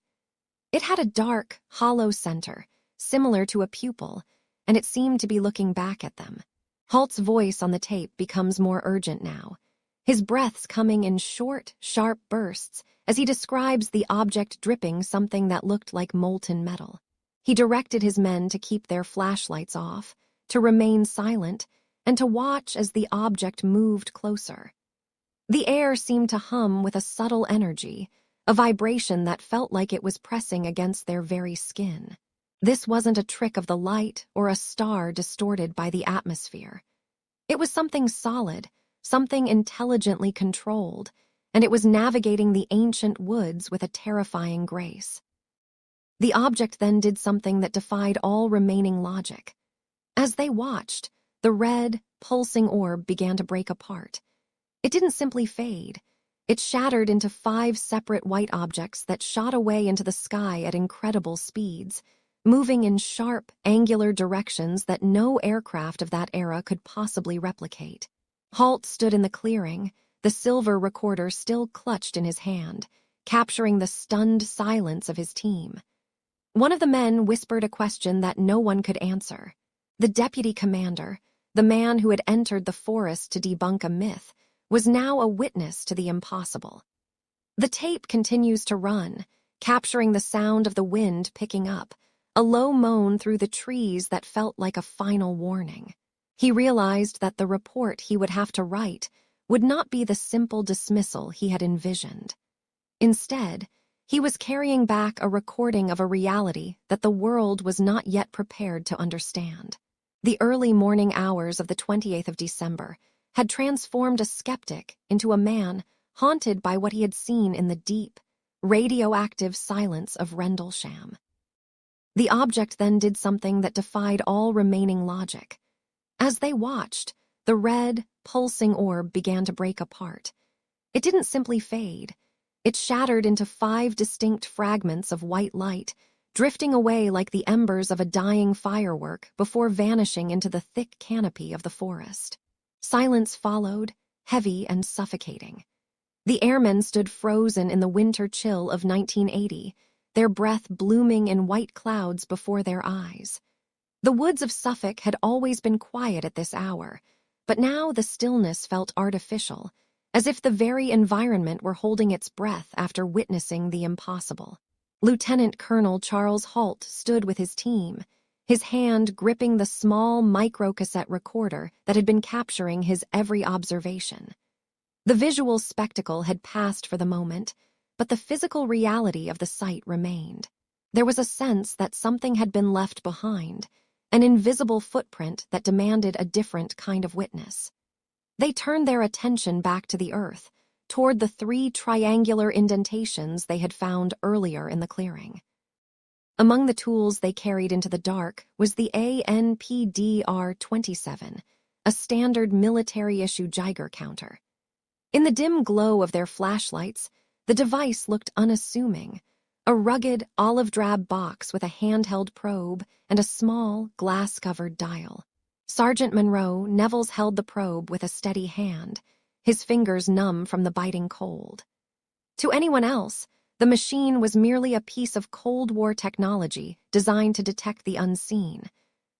It had a dark, hollow center, similar to a pupil, and it seemed to be looking back at them. Halt's voice on the tape becomes more urgent now, his breaths coming in short, sharp bursts as he describes the object dripping something that looked like molten metal. He directed his men to keep their flashlights off, to remain silent, and to watch as the object moved closer. The air seemed to hum with a subtle energy, a vibration that felt like it was pressing against their very skin. This wasn't a trick of the light or a star distorted by the atmosphere. It was something solid, something intelligently controlled, and it was navigating the ancient woods with a terrifying grace. The object then did something that defied all remaining logic. As they watched, the red, pulsing orb began to break apart. It didn't simply fade. It shattered into 5 separate white objects that shot away into the sky at incredible speeds, moving in sharp, angular directions that no aircraft of that era could possibly replicate. Halt stood in the clearing, the silver recorder still clutched in his hand, capturing the stunned silence of his team. One of the men whispered a question that no one could answer. The deputy commander, the man who had entered the forest to debunk a myth, was now a witness to the impossible. The tape continues to run, capturing the sound of the wind picking up, a low moan through the trees that felt like a final warning. He realized that the report he would have to write would not be the simple dismissal he had envisioned. Instead, he was carrying back a recording of a reality that the world was not yet prepared to understand. The early morning hours of the 20th of December had transformed a skeptic into a man haunted by what he had seen in the deep, radioactive silence of Rendlesham. The object then did something that defied all remaining logic. As they watched, the red, pulsing orb began to break apart. It didn't simply fade. It shattered into 5 distinct fragments of white light, drifting away like the embers of a dying firework before vanishing into the thick canopy of the forest. Silence followed, heavy and suffocating. The airmen stood frozen in the winter chill of 1980, their breath blooming in white clouds before their eyes. The woods of Suffolk had always been quiet at this hour, but now the stillness felt artificial, as if the very environment were holding its breath after witnessing the impossible. Lieutenant Colonel Charles Halt stood with his team, his hand gripping the small microcassette recorder that had been capturing his every observation. The visual spectacle had passed for the moment, but the physical reality of the sight remained. There was a sense that something had been left behind, an invisible footprint that demanded a different kind of witness. They turned their attention back to the earth, toward the 3 triangular indentations they had found earlier in the clearing. Among the tools they carried into the dark was the ANPDR-27, a standard military-issue Geiger counter. In the dim glow of their flashlights, the device looked unassuming, a rugged, olive-drab box with a handheld probe and a small, glass-covered dial. Sergeant Monroe, Nevels held the probe with a steady hand, his fingers numb from the biting cold. To anyone else, the machine was merely a piece of Cold War technology designed to detect the unseen.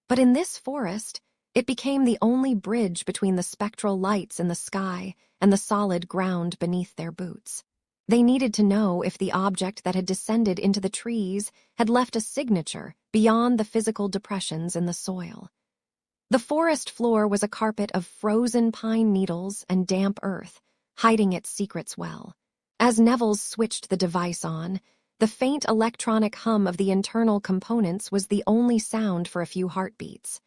But in this forest, it became the only bridge between the spectral lights in the sky and the solid ground beneath their boots. They needed to know if the object that had descended into the trees had left a signature beyond the physical depressions in the soil. The forest floor was a carpet of frozen pine needles and damp earth, hiding its secrets well. As Nevels switched the device on, the faint electronic hum of the internal components was the only sound for a few heartbeats.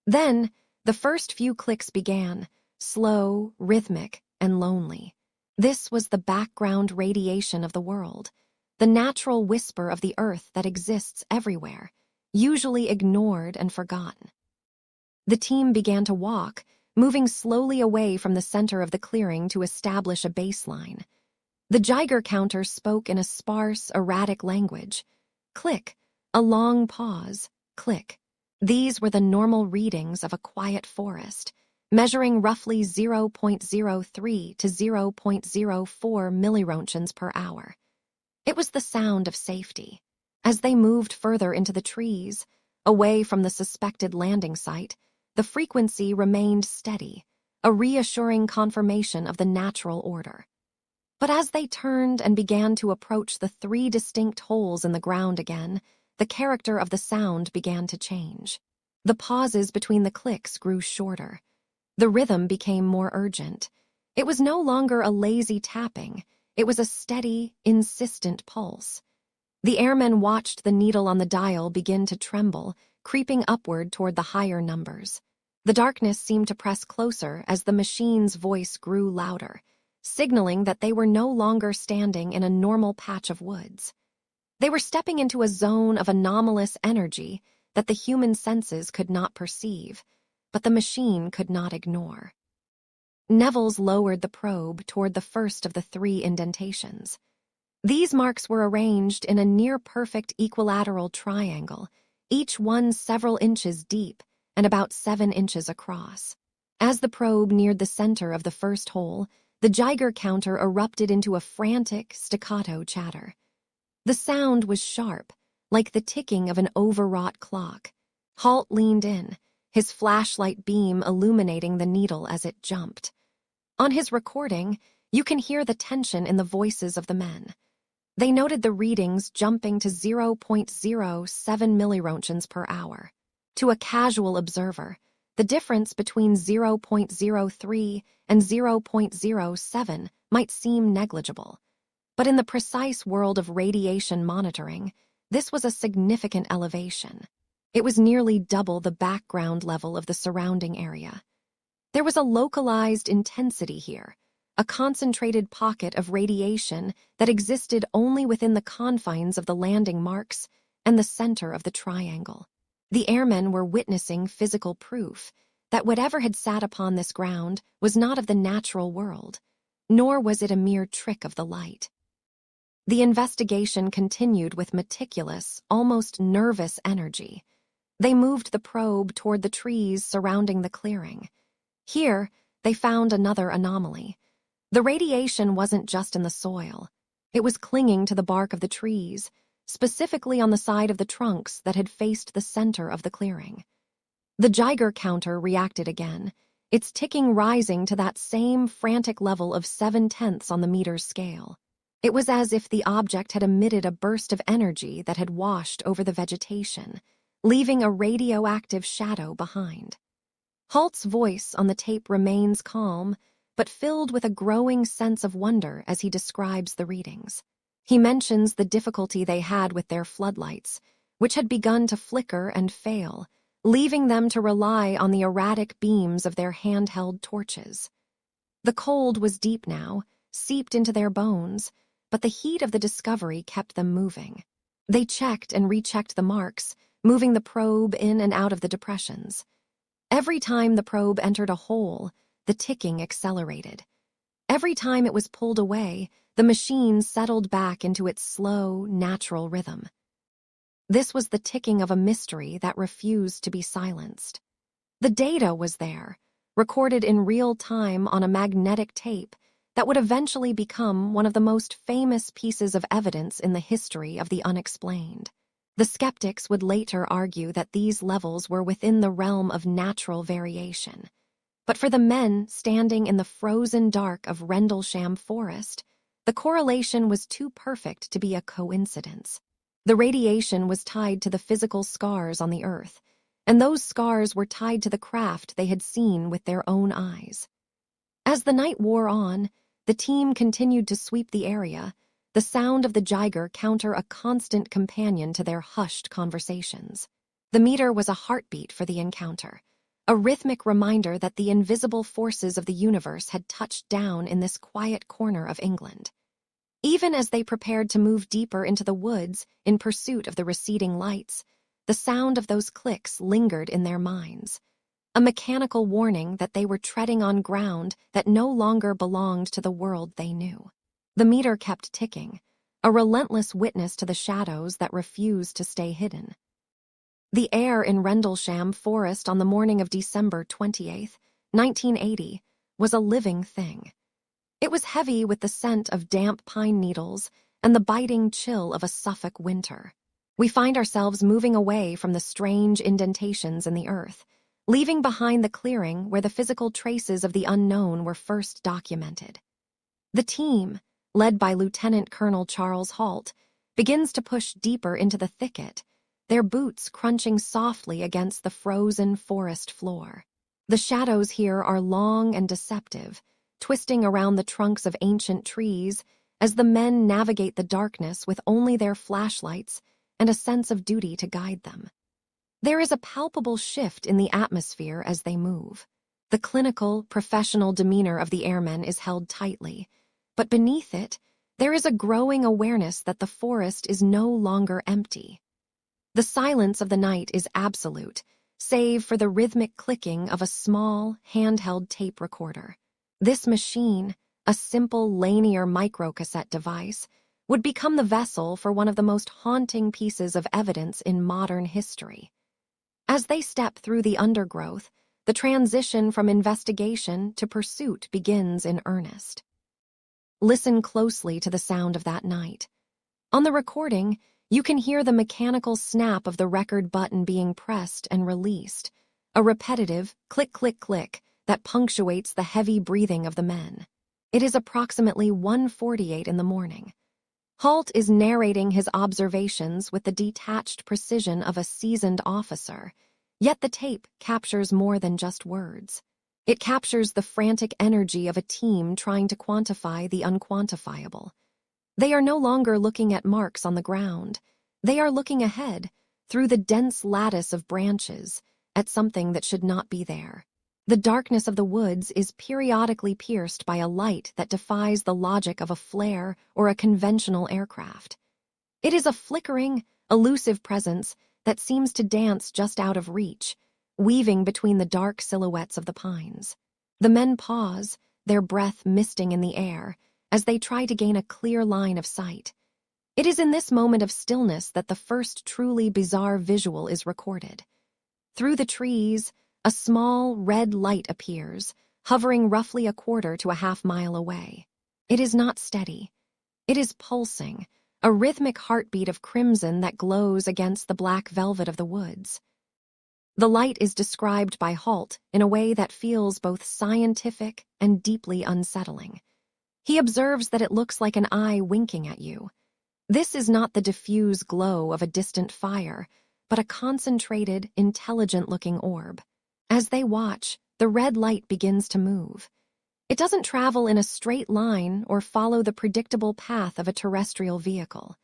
Then, the first few clicks began, slow, rhythmic, and lonely. This was the background radiation of the world, the natural whisper of the earth that exists everywhere, usually ignored and forgotten. The team began to walk, moving slowly away from the center of the clearing to establish a baseline. The Geiger counter spoke in a sparse, erratic language. Click, a long pause, click. These were the normal readings of a quiet forest, measuring roughly 0.03 to 0.04 milliroentgens per hour. It was the sound of safety. As they moved further into the trees, away from the suspected landing site, the frequency remained steady, a reassuring confirmation of the natural order. But as they turned and began to approach the 3 distinct holes in the ground again, the character of the sound began to change. The pauses between the clicks grew shorter. The rhythm became more urgent. It was no longer a lazy tapping. It was a steady, insistent pulse. The airmen watched the needle on the dial begin to tremble, creeping upward toward the higher numbers. The darkness seemed to press closer as the machine's voice grew louder, signaling that they were no longer standing in a normal patch of woods. They were stepping into a zone of anomalous energy that the human senses could not perceive, but the machine could not ignore. Nevels lowered the probe toward the first of the 3 indentations. These marks were arranged in a near-perfect equilateral triangle, each one several inches deep and about 7 inches across. As the probe neared the center of the first hole, the Geiger counter erupted into a frantic, staccato chatter. The sound was sharp, like the ticking of an overwrought clock. Halt leaned in, his flashlight beam illuminating the needle as it jumped. On his recording, you can hear the tension in the voices of the men. They noted the readings jumping to 0.07 milliroentgens per hour. To a casual observer, the difference between 0.03 and 0.07 might seem negligible. But in the precise world of radiation monitoring, this was a significant elevation. It was nearly double the background level of the surrounding area. There was a localized intensity here, a concentrated pocket of radiation that existed only within the confines of the landing marks and the center of the triangle. The airmen were witnessing physical proof that whatever had sat upon this ground was not of the natural world, nor was it a mere trick of the light. The investigation continued with meticulous, almost nervous energy. They moved the probe toward the trees surrounding the clearing. Here, they found another anomaly. The radiation wasn't just in the soil. It was clinging to the bark of the trees, specifically on the side of the trunks that had faced the center of the clearing. The Geiger counter reacted again, its ticking rising to that same frantic level of 7/10 on the meter's scale. It was as if the object had emitted a burst of energy that had washed over the vegetation, leaving a radioactive shadow behind. Halt's voice on the tape remains calm, but filled with a growing sense of wonder as he describes the readings. He mentions the difficulty they had with their floodlights, which had begun to flicker and fail, leaving them to rely on the erratic beams of their handheld torches. The cold was deep now, seeped into their bones, but the heat of the discovery kept them moving. They checked and rechecked the marks, moving the probe in and out of the depressions. Every time the probe entered a hole, the ticking accelerated. Every time it was pulled away, the machine settled back into its slow, natural rhythm. This was the ticking of a mystery that refused to be silenced. The data was there, recorded in real time on a magnetic tape that would eventually become one of the most famous pieces of evidence in the history of the unexplained. The skeptics would later argue that these levels were within the realm of natural variation. But for the men standing in the frozen dark of Rendlesham Forest, the correlation was too perfect to be a coincidence. The radiation was tied to the physical scars on the earth, and those scars were tied to the craft they had seen with their own eyes. As the night wore on, the team continued to sweep the area, the sound of the Geiger counter a constant companion to their hushed conversations. The meter was a heartbeat for the encounter, a rhythmic reminder that the invisible forces of the universe had touched down in this quiet corner of England. Even as they prepared to move deeper into the woods in pursuit of the receding lights, the sound of those clicks lingered in their minds, a mechanical warning that they were treading on ground that no longer belonged to the world they knew. The meter kept ticking, a relentless witness to the shadows that refused to stay hidden. The air in Rendlesham Forest on the morning of December 28, 1980, was a living thing. It was heavy with the scent of damp pine needles and the biting chill of a Suffolk winter. We find ourselves moving away from the strange indentations in the earth, leaving behind the clearing where the physical traces of the unknown were first documented. The team, led by Lieutenant Colonel Charles Halt, begins to push deeper into the thicket, their boots crunching softly against the frozen forest floor. The shadows here are long and deceptive, twisting around the trunks of ancient trees as the men navigate the darkness with only their flashlights and a sense of duty to guide them. There is a palpable shift in the atmosphere as they move. The clinical, professional demeanor of the airmen is held tightly, but beneath it, there is a growing awareness that the forest is no longer empty. The silence of the night is absolute, save for the rhythmic clicking of a small, handheld tape recorder. This machine, a simple linear microcassette device, would become the vessel for one of the most haunting pieces of evidence in modern history. As they step through the undergrowth, the transition from investigation to pursuit begins in earnest. Listen closely to the sound of that night. On the recording, you can hear the mechanical snap of the record button being pressed and released, a repetitive click-click-click that punctuates the heavy breathing of the men. It is approximately 1:48 in the morning. Halt is narrating his observations with the detached precision of a seasoned officer, yet the tape captures more than just words. It captures the frantic energy of a team trying to quantify the unquantifiable. They are no longer looking at marks on the ground. They are looking ahead, through the dense lattice of branches, at something that should not be there. The darkness of the woods is periodically pierced by a light that defies the logic of a flare or a conventional aircraft. It is a flickering, elusive presence that seems to dance just out of reach, weaving between the dark silhouettes of the pines. The men pause, their breath misting in the air, as they try to gain a clear line of sight. It is in this moment of stillness that the first truly bizarre visual is recorded. Through the trees, a small red light appears, hovering roughly a quarter to a half-mile away. It is not steady. It is pulsing, a rhythmic heartbeat of crimson that glows against the black velvet of the woods. The light is described by Halt in a way that feels both scientific and deeply unsettling. He observes that it looks like an eye winking at you. This is not the diffuse glow of a distant fire, but a concentrated, intelligent-looking orb. As they watch, the red light begins to move. It doesn't travel in a straight line or follow the predictable path of a terrestrial vehicle.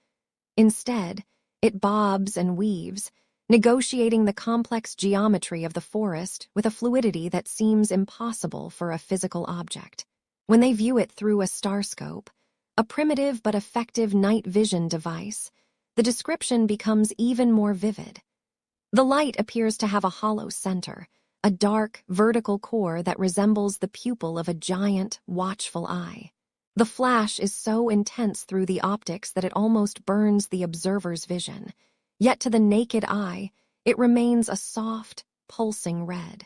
Instead, it bobs and weaves, negotiating the complex geometry of the forest with a fluidity that seems impossible for a physical object. When they view it through a starscope, a primitive but effective night vision device, the description becomes even more vivid. The light appears to have a hollow center, a dark, vertical core that resembles the pupil of a giant, watchful eye. The flash is so intense through the optics that it almost burns the observer's vision, yet to the naked eye, it remains a soft, pulsing red.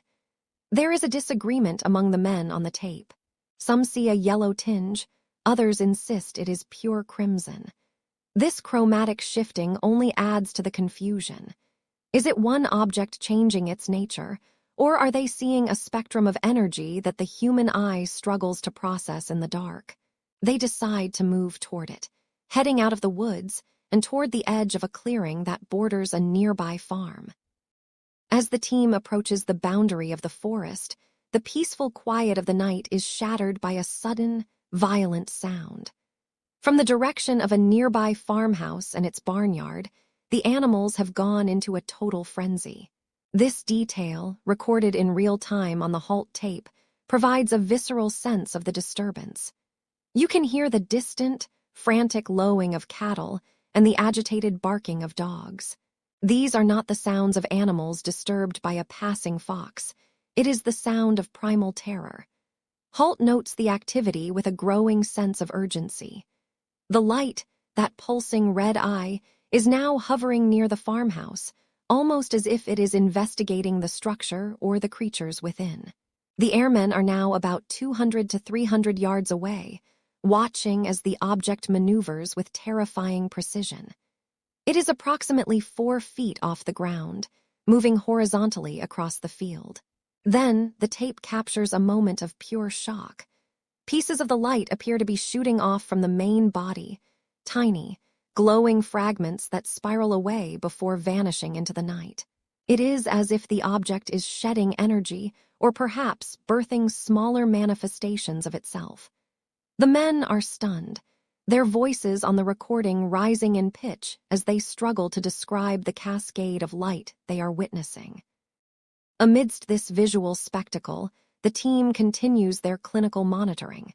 There is a disagreement among the men on the tape. Some see a yellow tinge, others insist it is pure crimson. This chromatic shifting only adds to the confusion. Is it one object changing its nature, or are they seeing a spectrum of energy that the human eye struggles to process in the dark? They decide to move toward it, heading out of the woods and toward the edge of a clearing that borders a nearby farm. As the team approaches the boundary of the forest, the peaceful quiet of the night is shattered by a sudden, violent sound. From the direction of a nearby farmhouse and its barnyard, the animals have gone into a total frenzy. This detail, recorded in real time on the Halt tape, provides a visceral sense of the disturbance. You can hear the distant, frantic lowing of cattle and the agitated barking of dogs. These are not the sounds of animals disturbed by a passing fox. It is the sound of primal terror. Halt notes the activity with a growing sense of urgency. The light, that pulsing red eye, is now hovering near the farmhouse, almost as if it is investigating the structure or the creatures within. The airmen are now about 200 to 300 yards away, watching as the object maneuvers with terrifying precision. It is approximately 4 feet off the ground, moving horizontally across the field. Then, the tape captures a moment of pure shock. Pieces of the light appear to be shooting off from the main body, tiny, glowing fragments that spiral away before vanishing into the night. It is as if the object is shedding energy, or perhaps birthing smaller manifestations of itself. The men are stunned, their voices on the recording rising in pitch as they struggle to describe the cascade of light they are witnessing. Amidst this visual spectacle, the team continues their clinical monitoring.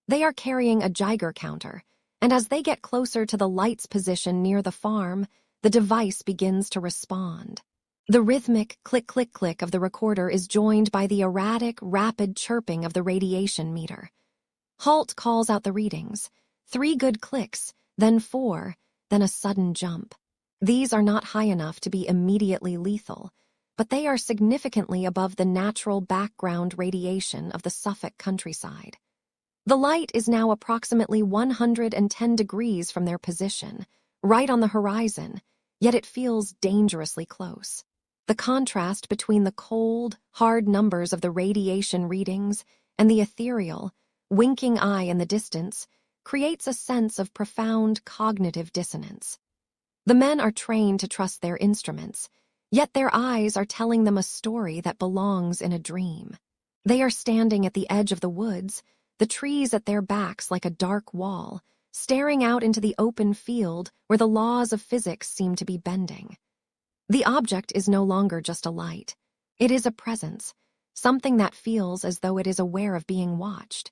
They are carrying a Geiger counter, and as they get closer to the light's position near the farm, the device begins to respond. The rhythmic click-click-click of the recorder is joined by the erratic, rapid chirping of the radiation meter. Halt calls out the readings. 3 good clicks, then 4, then a sudden jump. These are not high enough to be immediately lethal, but they are significantly above the natural background radiation of the Suffolk countryside. The light is now approximately 110 degrees from their position, right on the horizon, yet it feels dangerously close. The contrast between the cold, hard numbers of the radiation readings and the ethereal, winking eye in the distance creates a sense of profound cognitive dissonance. The men are trained to trust their instruments, yet their eyes are telling them a story that belongs in a dream. They are standing at the edge of the woods, the trees at their backs like a dark wall, staring out into the open field where the laws of physics seem to be bending. The object is no longer just a light. It is a presence, something that feels as though it is aware of being watched.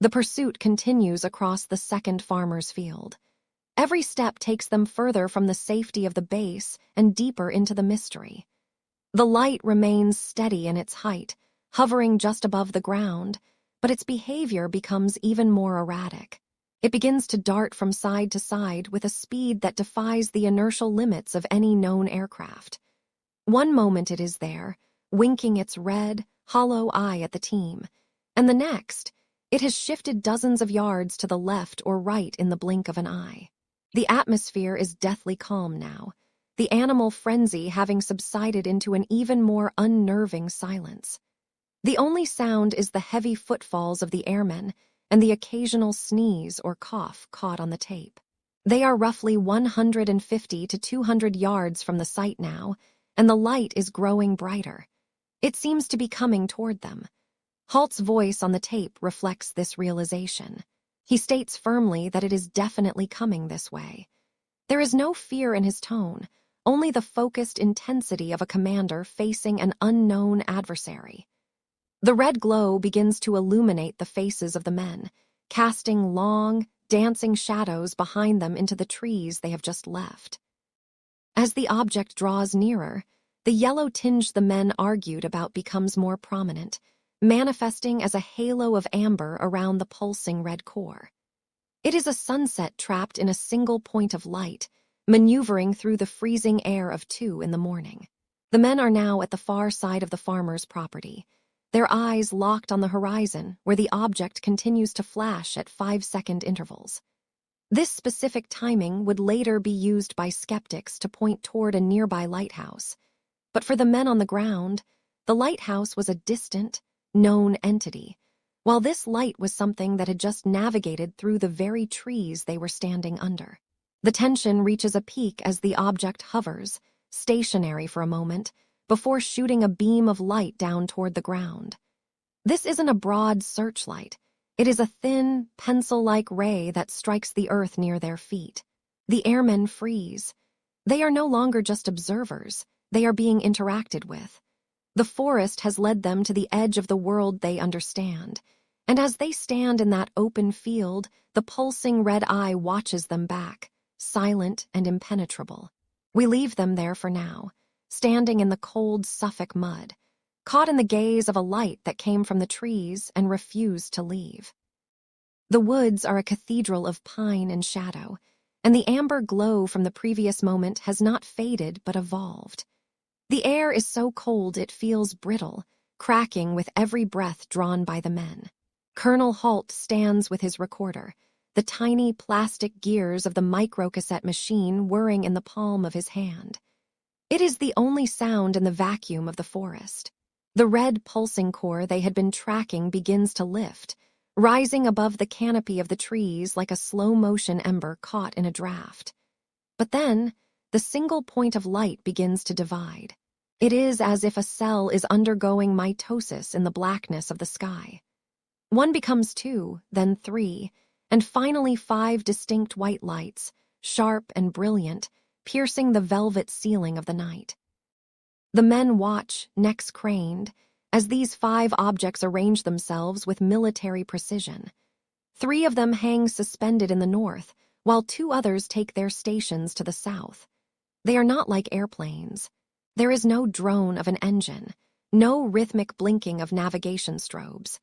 The pursuit continues across the second farmer's field. Every step takes them further from the safety of the base and deeper into the mystery. The light remains steady in its height, hovering just above the ground, but its behavior becomes even more erratic. It begins to dart from side to side with a speed that defies the inertial limits of any known aircraft. One moment it is there, winking its red, hollow eye at the team, and the next, it has shifted dozens of yards to the left or right in the blink of an eye. The atmosphere is deathly calm now, the animal frenzy having subsided into an even more unnerving silence. The only sound is the heavy footfalls of the airmen and the occasional sneeze or cough caught on the tape. They are roughly 150 to 200 yards from the site now, and the light is growing brighter. It seems to be coming toward them. Halt's voice on the tape reflects this realization. He states firmly that it is definitely coming this way. There is no fear in his tone, only the focused intensity of a commander facing an unknown adversary. The red glow begins to illuminate the faces of the men, casting long, dancing shadows behind them into the trees they have just left. As the object draws nearer, the yellow tinge the men argued about becomes more prominent, manifesting as a halo of amber around the pulsing red core. It is a sunset trapped in a single point of light, maneuvering through the freezing air of 2 in the morning. The men are now at the far side of the farmer's property, their eyes locked on the horizon where the object continues to flash at 5-second intervals. This specific timing would later be used by skeptics to point toward a nearby lighthouse. But for the men on the ground, the lighthouse was a distant, known entity, while this light was something that had just navigated through the very trees they were standing under. The tension reaches a peak as the object hovers, stationary for a moment, before shooting a beam of light down toward the ground. This isn't a broad searchlight. It is a thin, pencil-like ray that strikes the earth near their feet. The airmen freeze. They are no longer just observers. They are being interacted with. The forest has led them to the edge of the world they understand, and as they stand in that open field, the pulsing red eye watches them back, silent and impenetrable. We leave them there for now, standing in the cold Suffolk mud, caught in the gaze of a light that came from the trees and refused to leave. The woods are a cathedral of pine and shadow, and the amber glow from the previous moment has not faded but evolved. The air is so cold it feels brittle, cracking with every breath drawn by the men. Colonel Halt stands with his recorder, the tiny plastic gears of the microcassette machine whirring in the palm of his hand. It is the only sound in the vacuum of the forest. The red pulsing core they had been tracking begins to lift, rising above the canopy of the trees like a slow-motion ember caught in a draft. But then, the single point of light begins to divide. It is as if a cell is undergoing mitosis in the blackness of the sky. 1 becomes 2, then 3, and finally 5 distinct white lights, sharp and brilliant, piercing the velvet ceiling of the night. The men watch, necks craned, as these 5 objects arrange themselves with military precision. 3 of them hang suspended in the north, while 2 others take their stations to the south. They are not like airplanes. There is no drone of an engine, no rhythmic blinking of navigation strobes.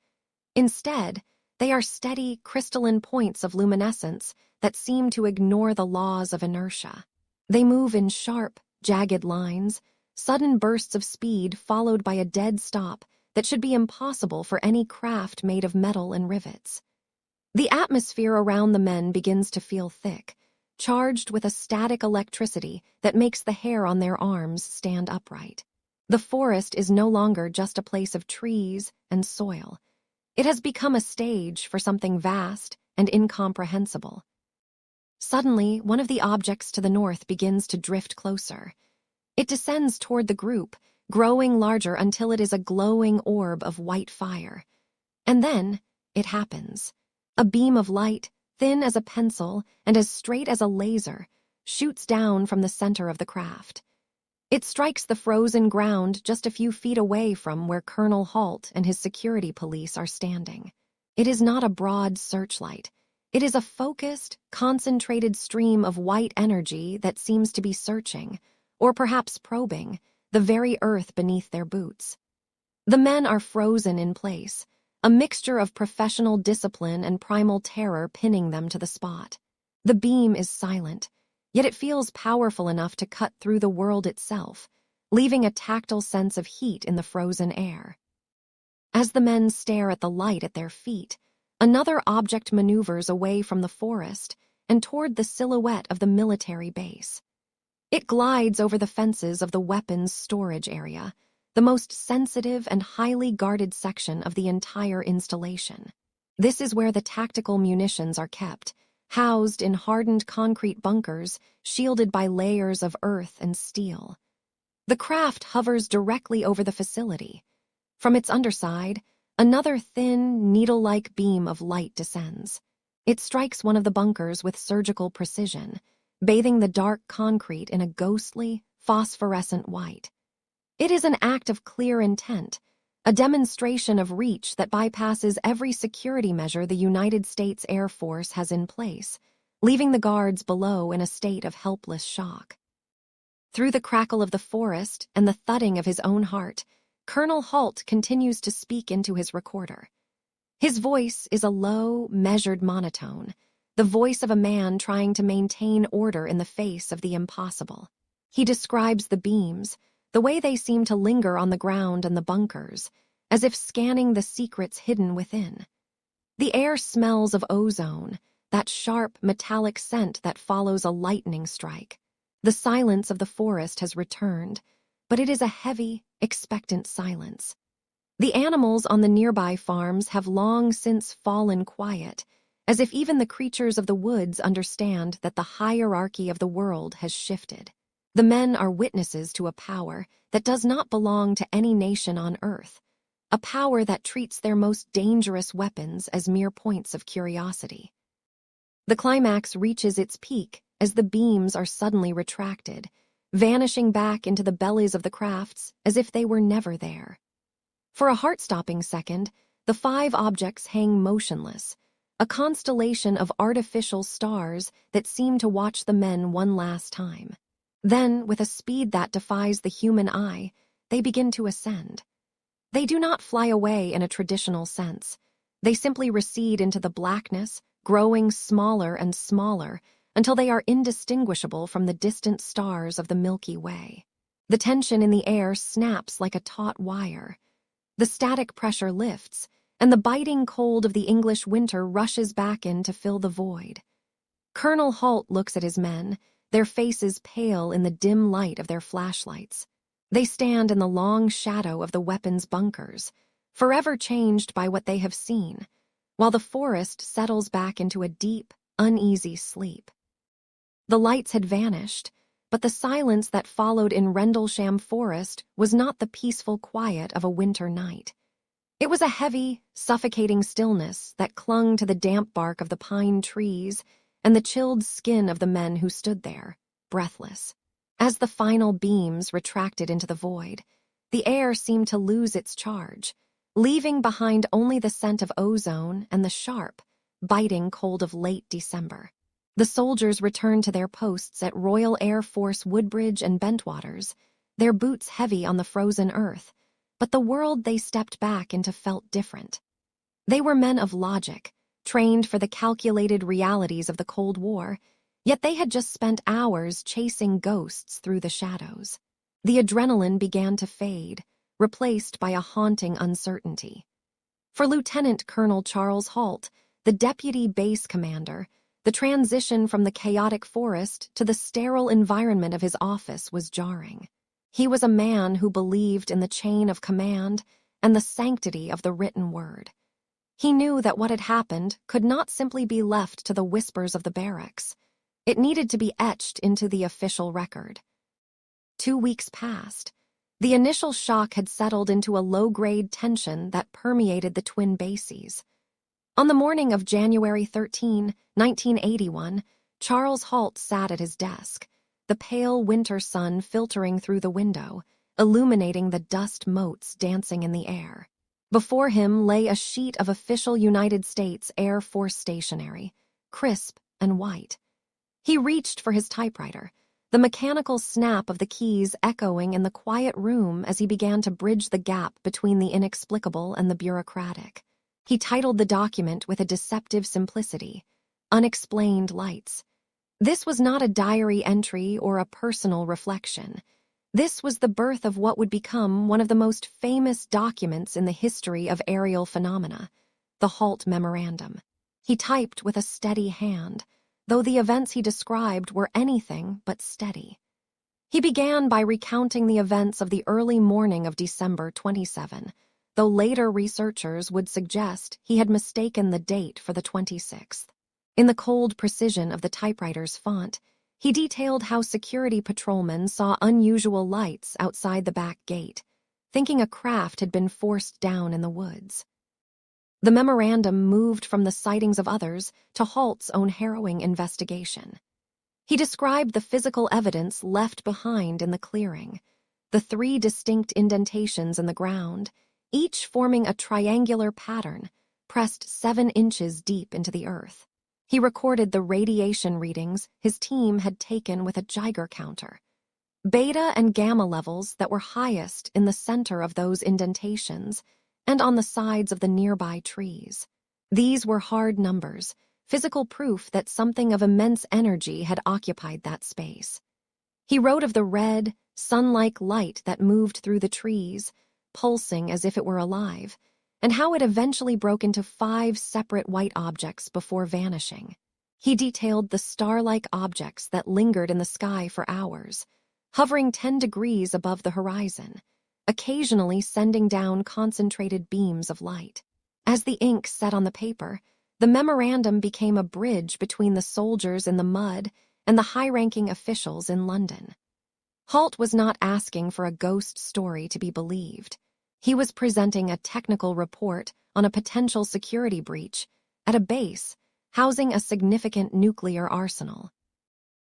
Instead, they are steady, crystalline points of luminescence that seem to ignore the laws of inertia. They move in sharp, jagged lines, sudden bursts of speed followed by a dead stop that should be impossible for any craft made of metal and rivets. The atmosphere around the men begins to feel thick, charged with a static electricity that makes the hair on their arms stand upright. The forest is no longer just a place of trees and soil. It has become a stage for something vast and incomprehensible. Suddenly, one of the objects to the north begins to drift closer. It descends toward the group, growing larger until it is a glowing orb of white fire. And then, it happens. A beam of light, thin as a pencil and as straight as a laser, shoots down from the center of the craft. It strikes the frozen ground just a few feet away from where Colonel Halt and his security police are standing. It is not a broad searchlight. It is a focused, concentrated stream of white energy that seems to be searching, or perhaps probing, the very earth beneath their boots. The men are frozen in place, a mixture of professional discipline and primal terror pinning them to the spot. The beam is silent, yet it feels powerful enough to cut through the world itself, leaving a tactile sense of heat in the frozen air. As the men stare at the light at their feet, another object maneuvers away from the forest and toward the silhouette of the military base. It glides over the fences of the weapons storage area, the most sensitive and highly guarded section of the entire installation. This is where the tactical munitions are kept, housed in hardened concrete bunkers shielded by layers of earth and steel. The craft hovers directly over the facility. From its underside, another thin, needle-like beam of light descends. It strikes one of the bunkers with surgical precision, bathing the dark concrete in a ghostly, phosphorescent white. It is an act of clear intent, a demonstration of reach that bypasses every security measure the United States Air Force has in place, leaving the guards below in a state of helpless shock. Through the crackle of the forest and the thudding of his own heart, Colonel Halt continues to speak into his recorder. His voice is a low, measured monotone, the voice of a man trying to maintain order in the face of the impossible. He describes the beams, the way they seem to linger on the ground and the bunkers, as if scanning the secrets hidden within. The air smells of ozone, that sharp, metallic scent that follows a lightning strike. The silence of the forest has returned, but it is a heavy, expectant silence. The animals on the nearby farms have long since fallen quiet, as if even the creatures of the woods understand that the hierarchy of the world has shifted. The men are witnesses to a power that does not belong to any nation on Earth, a power that treats their most dangerous weapons as mere points of curiosity. The climax reaches its peak as the beams are suddenly retracted, vanishing back into the bellies of the crafts as if they were never there. For a heart-stopping second, the 5 objects hang motionless, a constellation of artificial stars that seem to watch the men one last time. Then, with a speed that defies the human eye, they begin to ascend. They do not fly away in a traditional sense. They simply recede into the blackness, growing smaller and smaller until they are indistinguishable from the distant stars of the Milky Way. The tension in the air snaps like a taut wire. The static pressure lifts, and the biting cold of the English winter rushes back in to fill the void. Colonel Halt looks at his men, their faces pale in the dim light of their flashlights. They stand in the long shadow of the weapons bunkers, forever changed by what they have seen, while the forest settles back into a deep, uneasy sleep. The lights had vanished, but the silence that followed in Rendlesham Forest was not the peaceful quiet of a winter night. It was a heavy, suffocating stillness that clung to the damp bark of the pine trees and the chilled skin of the men who stood there, breathless. As the final beams retracted into the void, the air seemed to lose its charge, leaving behind only the scent of ozone and the sharp, biting cold of late December. The soldiers returned to their posts at Royal Air Force Woodbridge and Bentwaters, their boots heavy on the frozen earth, but the world they stepped back into felt different. They were men of logic, trained for the calculated realities of the Cold War, yet they had just spent hours chasing ghosts through the shadows. The adrenaline began to fade, replaced by a haunting uncertainty. For Lieutenant Colonel Charles Halt, the deputy base commander, the transition from the chaotic forest to the sterile environment of his office was jarring. He was a man who believed in the chain of command and the sanctity of the written word. He knew that what had happened could not simply be left to the whispers of the barracks. It needed to be etched into the official record. 2 weeks passed. The initial shock had settled into a low-grade tension that permeated the twin bases. On the morning of January 13, 1981, Charles Halt sat at his desk, the pale winter sun filtering through the window, illuminating the dust motes dancing in the air. Before him lay a sheet of official United States Air Force stationery, crisp and white. He reached for his typewriter, the mechanical snap of the keys echoing in the quiet room as he began to bridge the gap between the inexplicable and the bureaucratic. He titled the document with a deceptive simplicity, "Unexplained Lights." This was not a diary entry or a personal reflection. This was the birth of what would become one of the most famous documents in the history of aerial phenomena, the Halt Memorandum. He typed with a steady hand, though the events he described were anything but steady. He began by recounting the events of the early morning of December 27, though later researchers would suggest he had mistaken the date for the 26th. In the cold precision of the typewriter's font, he detailed how security patrolmen saw unusual lights outside the back gate, thinking a craft had been forced down in the woods. The memorandum moved from the sightings of others to Halt's own harrowing investigation. He described the physical evidence left behind in the clearing, the 3 distinct indentations in the ground, each forming a triangular pattern pressed 7 inches deep into the earth. He recorded the radiation readings his team had taken with a Geiger counter. Beta and gamma levels that were highest in the center of those indentations and on the sides of the nearby trees. These were hard numbers, physical proof that something of immense energy had occupied that space. He wrote of the red, sun-like light that moved through the trees, pulsing as if it were alive, and how it eventually broke into 5 separate white objects before vanishing. He detailed the star-like objects that lingered in the sky for hours, hovering 10 degrees above the horizon, occasionally sending down concentrated beams of light. As the ink set on the paper, the memorandum became a bridge between the soldiers in the mud and the high-ranking officials in London. Halt was not asking for a ghost story to be believed. He was presenting a technical report on a potential security breach at a base housing a significant nuclear arsenal.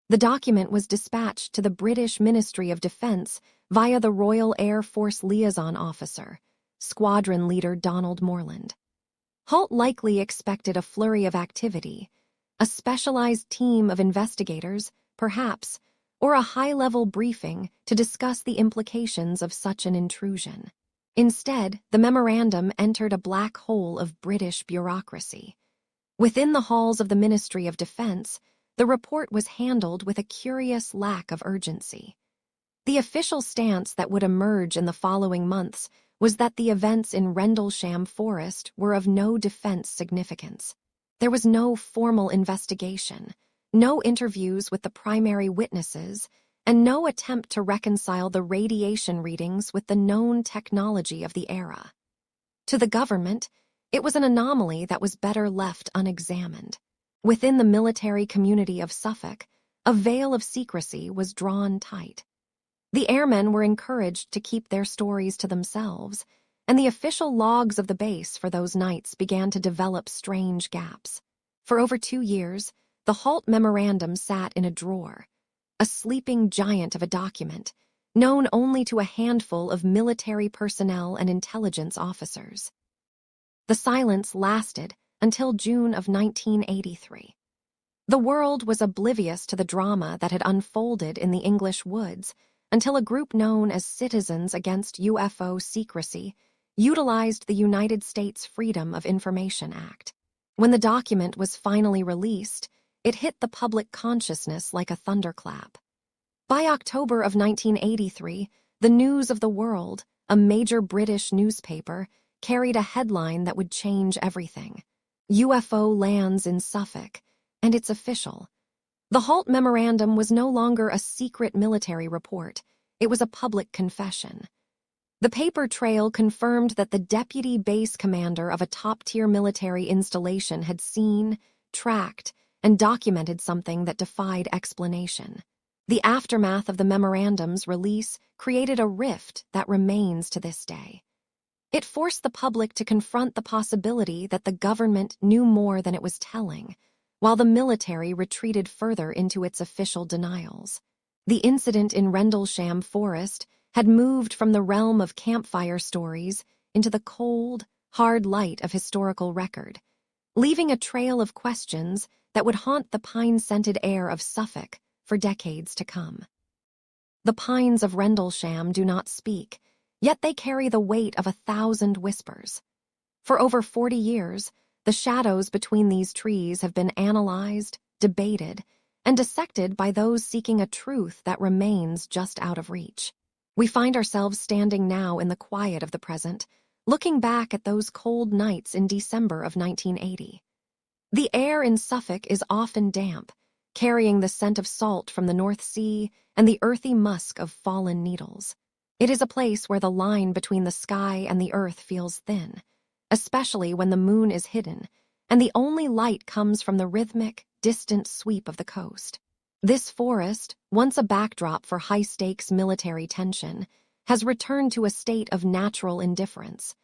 The document was dispatched to the British Ministry of Defence via the Royal Air Force Liaison Officer, Squadron Leader Donald Morland. Halt likely expected a flurry of activity, a specialized team of investigators, perhaps, or a high-level briefing to discuss the implications of such an intrusion. Instead, the memorandum entered a black hole of British bureaucracy. Within the halls of the Ministry of Defence, the report was handled with a curious lack of urgency. The official stance that would emerge in the following months was that the events in Rendlesham Forest were of no defense significance. There was no formal investigation, no interviews with the primary witnesses, and no attempt to reconcile the radiation readings with the known technology of the era. To the government, it was an anomaly that was better left unexamined. Within the military community of Suffolk, a veil of secrecy was drawn tight. The airmen were encouraged to keep their stories to themselves, and the official logs of the base for those nights began to develop strange gaps. For over 2 years, the Halt memorandum sat in a drawer, a sleeping giant of a document, known only to a handful of military personnel and intelligence officers. The silence lasted until June of 1983. The world was oblivious to the drama that had unfolded in the English woods until a group known as Citizens Against UFO Secrecy utilized the United States Freedom of Information Act. When the document was finally released, it hit the public consciousness like a thunderclap. By October of 1983, the News of the World, a major British newspaper, carried a headline that would change everything. UFO lands in Suffolk, and it's official. The Halt memorandum was no longer a secret military report. It was a public confession. The paper trail confirmed that the deputy base commander of a top-tier military installation had seen, tracked, and documented something that defied explanation. The aftermath of the memorandum's release created a rift that remains to this day. It forced the public to confront the possibility that the government knew more than it was telling, while the military retreated further into its official denials. The incident in Rendlesham Forest had moved from the realm of campfire stories into the cold, hard light of historical record, leaving a trail of questions that would haunt the pine-scented air of Suffolk for decades to come. The pines of Rendlesham do not speak, yet they carry the weight of 1,000 whispers. For over 40 years, the shadows between these trees have been analyzed, debated, and dissected by those seeking a truth that remains just out of reach. We find ourselves standing now in the quiet of the present, looking back at those cold nights in December of 1980. The air in Suffolk is often damp, carrying the scent of salt from the North Sea and the earthy musk of fallen needles. It is a place where the line between the sky and the earth feels thin, especially when the moon is hidden, and the only light comes from the rhythmic, distant sweep of the coast. This forest, once a backdrop for high-stakes military tension, has returned to a state of natural indifference.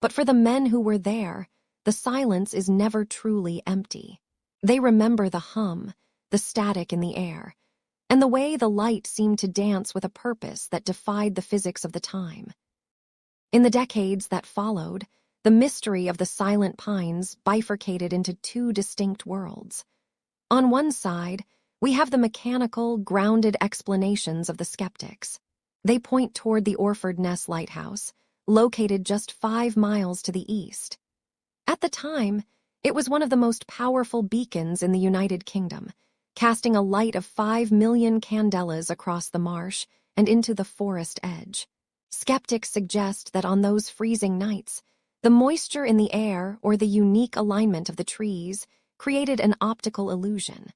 But for the men who were there, the silence is never truly empty. They remember the hum, the static in the air, and the way the light seemed to dance with a purpose that defied the physics of the time. In the decades that followed, the mystery of the Silent Pines bifurcated into two distinct worlds. On one side, we have the mechanical, grounded explanations of the skeptics. They point toward the Orford Ness Lighthouse, located just 5 miles to the east. At the time, it was one of the most powerful beacons in the United Kingdom, casting a light of 5 million candelas across the marsh and into the forest edge. Skeptics suggest that on those freezing nights, the moisture in the air or the unique alignment of the trees created an optical illusion,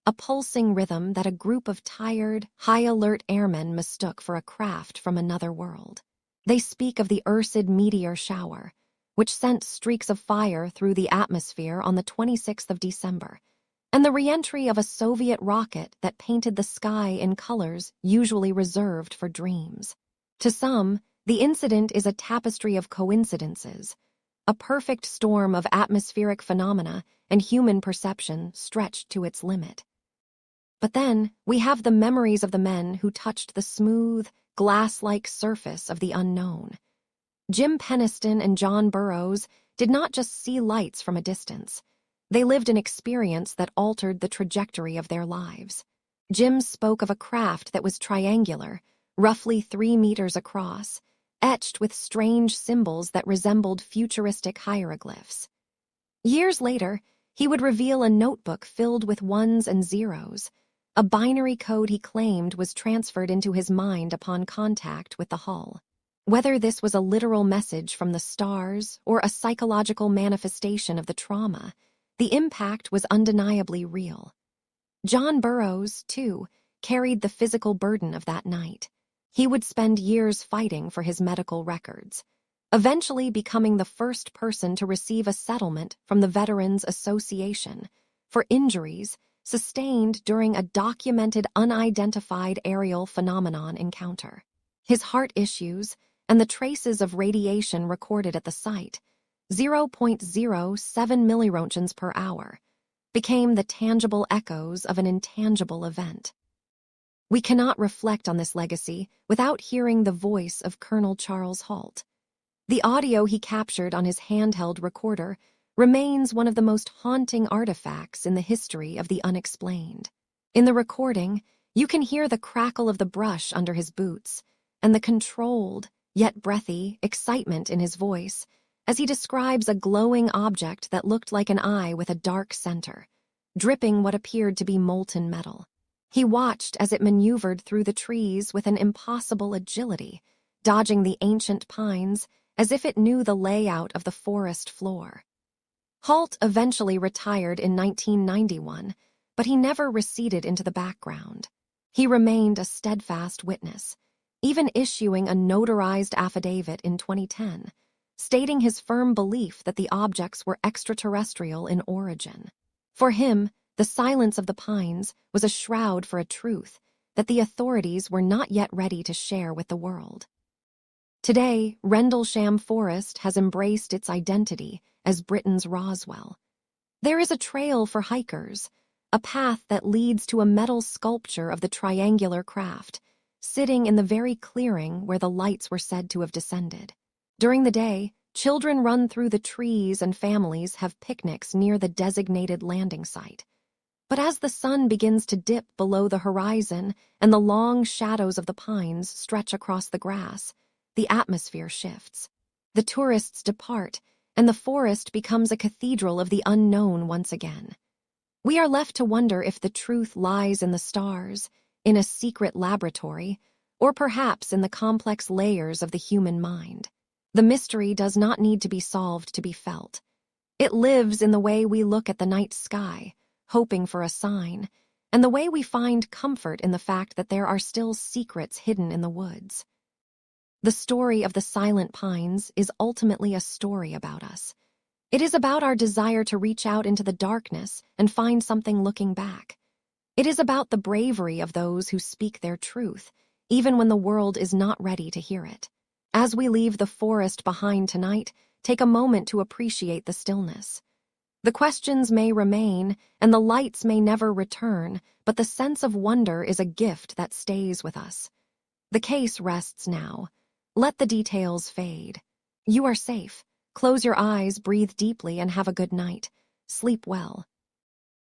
a pulsing rhythm that a group of tired, high-alert airmen mistook for a craft from another world. They speak of the Ursid meteor shower, which sent streaks of fire through the atmosphere on the 26th of December, and the re-entry of a Soviet rocket that painted the sky in colors usually reserved for dreams. To some, the incident is a tapestry of coincidences, a perfect storm of atmospheric phenomena and human perception stretched to its limit. But then, we have the memories of the men who touched the smooth, glass-like surface of the unknown. Jim Penniston and John Burroughs did not just see lights from a distance. They lived an experience that altered the trajectory of their lives. Jim spoke of a craft that was triangular, roughly 3 meters across, etched with strange symbols that resembled futuristic hieroglyphs. Years later, he would reveal a notebook filled with ones and zeros, a binary code he claimed was transferred into his mind upon contact with the hull. Whether this was a literal message from the stars or a psychological manifestation of the trauma, the impact was undeniably real. John Burroughs, too, carried the physical burden of that night. He would spend years fighting for his medical records, eventually becoming the first person to receive a settlement from the Veterans Association for injuries sustained during a documented unidentified aerial phenomenon encounter. His heart issues and the traces of radiation recorded at the site, 0.07 milliroentgens per hour, became the tangible echoes of an intangible event. We cannot reflect on this legacy without hearing the voice of Colonel Charles Halt. The audio he captured on his handheld recorder remains one of the most haunting artifacts in the history of the unexplained. In the recording, you can hear the crackle of the brush under his boots and the controlled, yet breathy, excitement in his voice as he describes a glowing object that looked like an eye with a dark center, dripping what appeared to be molten metal. He watched as it maneuvered through the trees with an impossible agility, dodging the ancient pines as if it knew the layout of the forest floor. Halt eventually retired in 1991, but he never receded into the background. He remained a steadfast witness, even issuing a notarized affidavit in 2010, stating his firm belief that the objects were extraterrestrial in origin. For him, the silence of the pines was a shroud for a truth that the authorities were not yet ready to share with the world. Today, Rendlesham Forest has embraced its identity as Britain's Roswell. There is a trail for hikers, a path that leads to a metal sculpture of the triangular craft, sitting in the very clearing where the lights were said to have descended. During the day, children run through the trees and families have picnics near the designated landing site. But as the sun begins to dip below the horizon and the long shadows of the pines stretch across the grass, the atmosphere shifts. The tourists depart, and the forest becomes a cathedral of the unknown once again. We are left to wonder if the truth lies in the stars, in a secret laboratory, or perhaps in the complex layers of the human mind. The mystery does not need to be solved to be felt. It lives in the way we look at the night sky, hoping for a sign, and the way we find comfort in the fact that there are still secrets hidden in the woods. The story of the Silent Pines is ultimately a story about us. It is about our desire to reach out into the darkness and find something looking back. It is about the bravery of those who speak their truth, even when the world is not ready to hear it. As we leave the forest behind tonight, take a moment to appreciate the stillness. The questions may remain, and the lights may never return, but the sense of wonder is a gift that stays with us. The case rests now. Let the details fade. You are safe. Close your eyes, breathe deeply, and have a good night. Sleep well.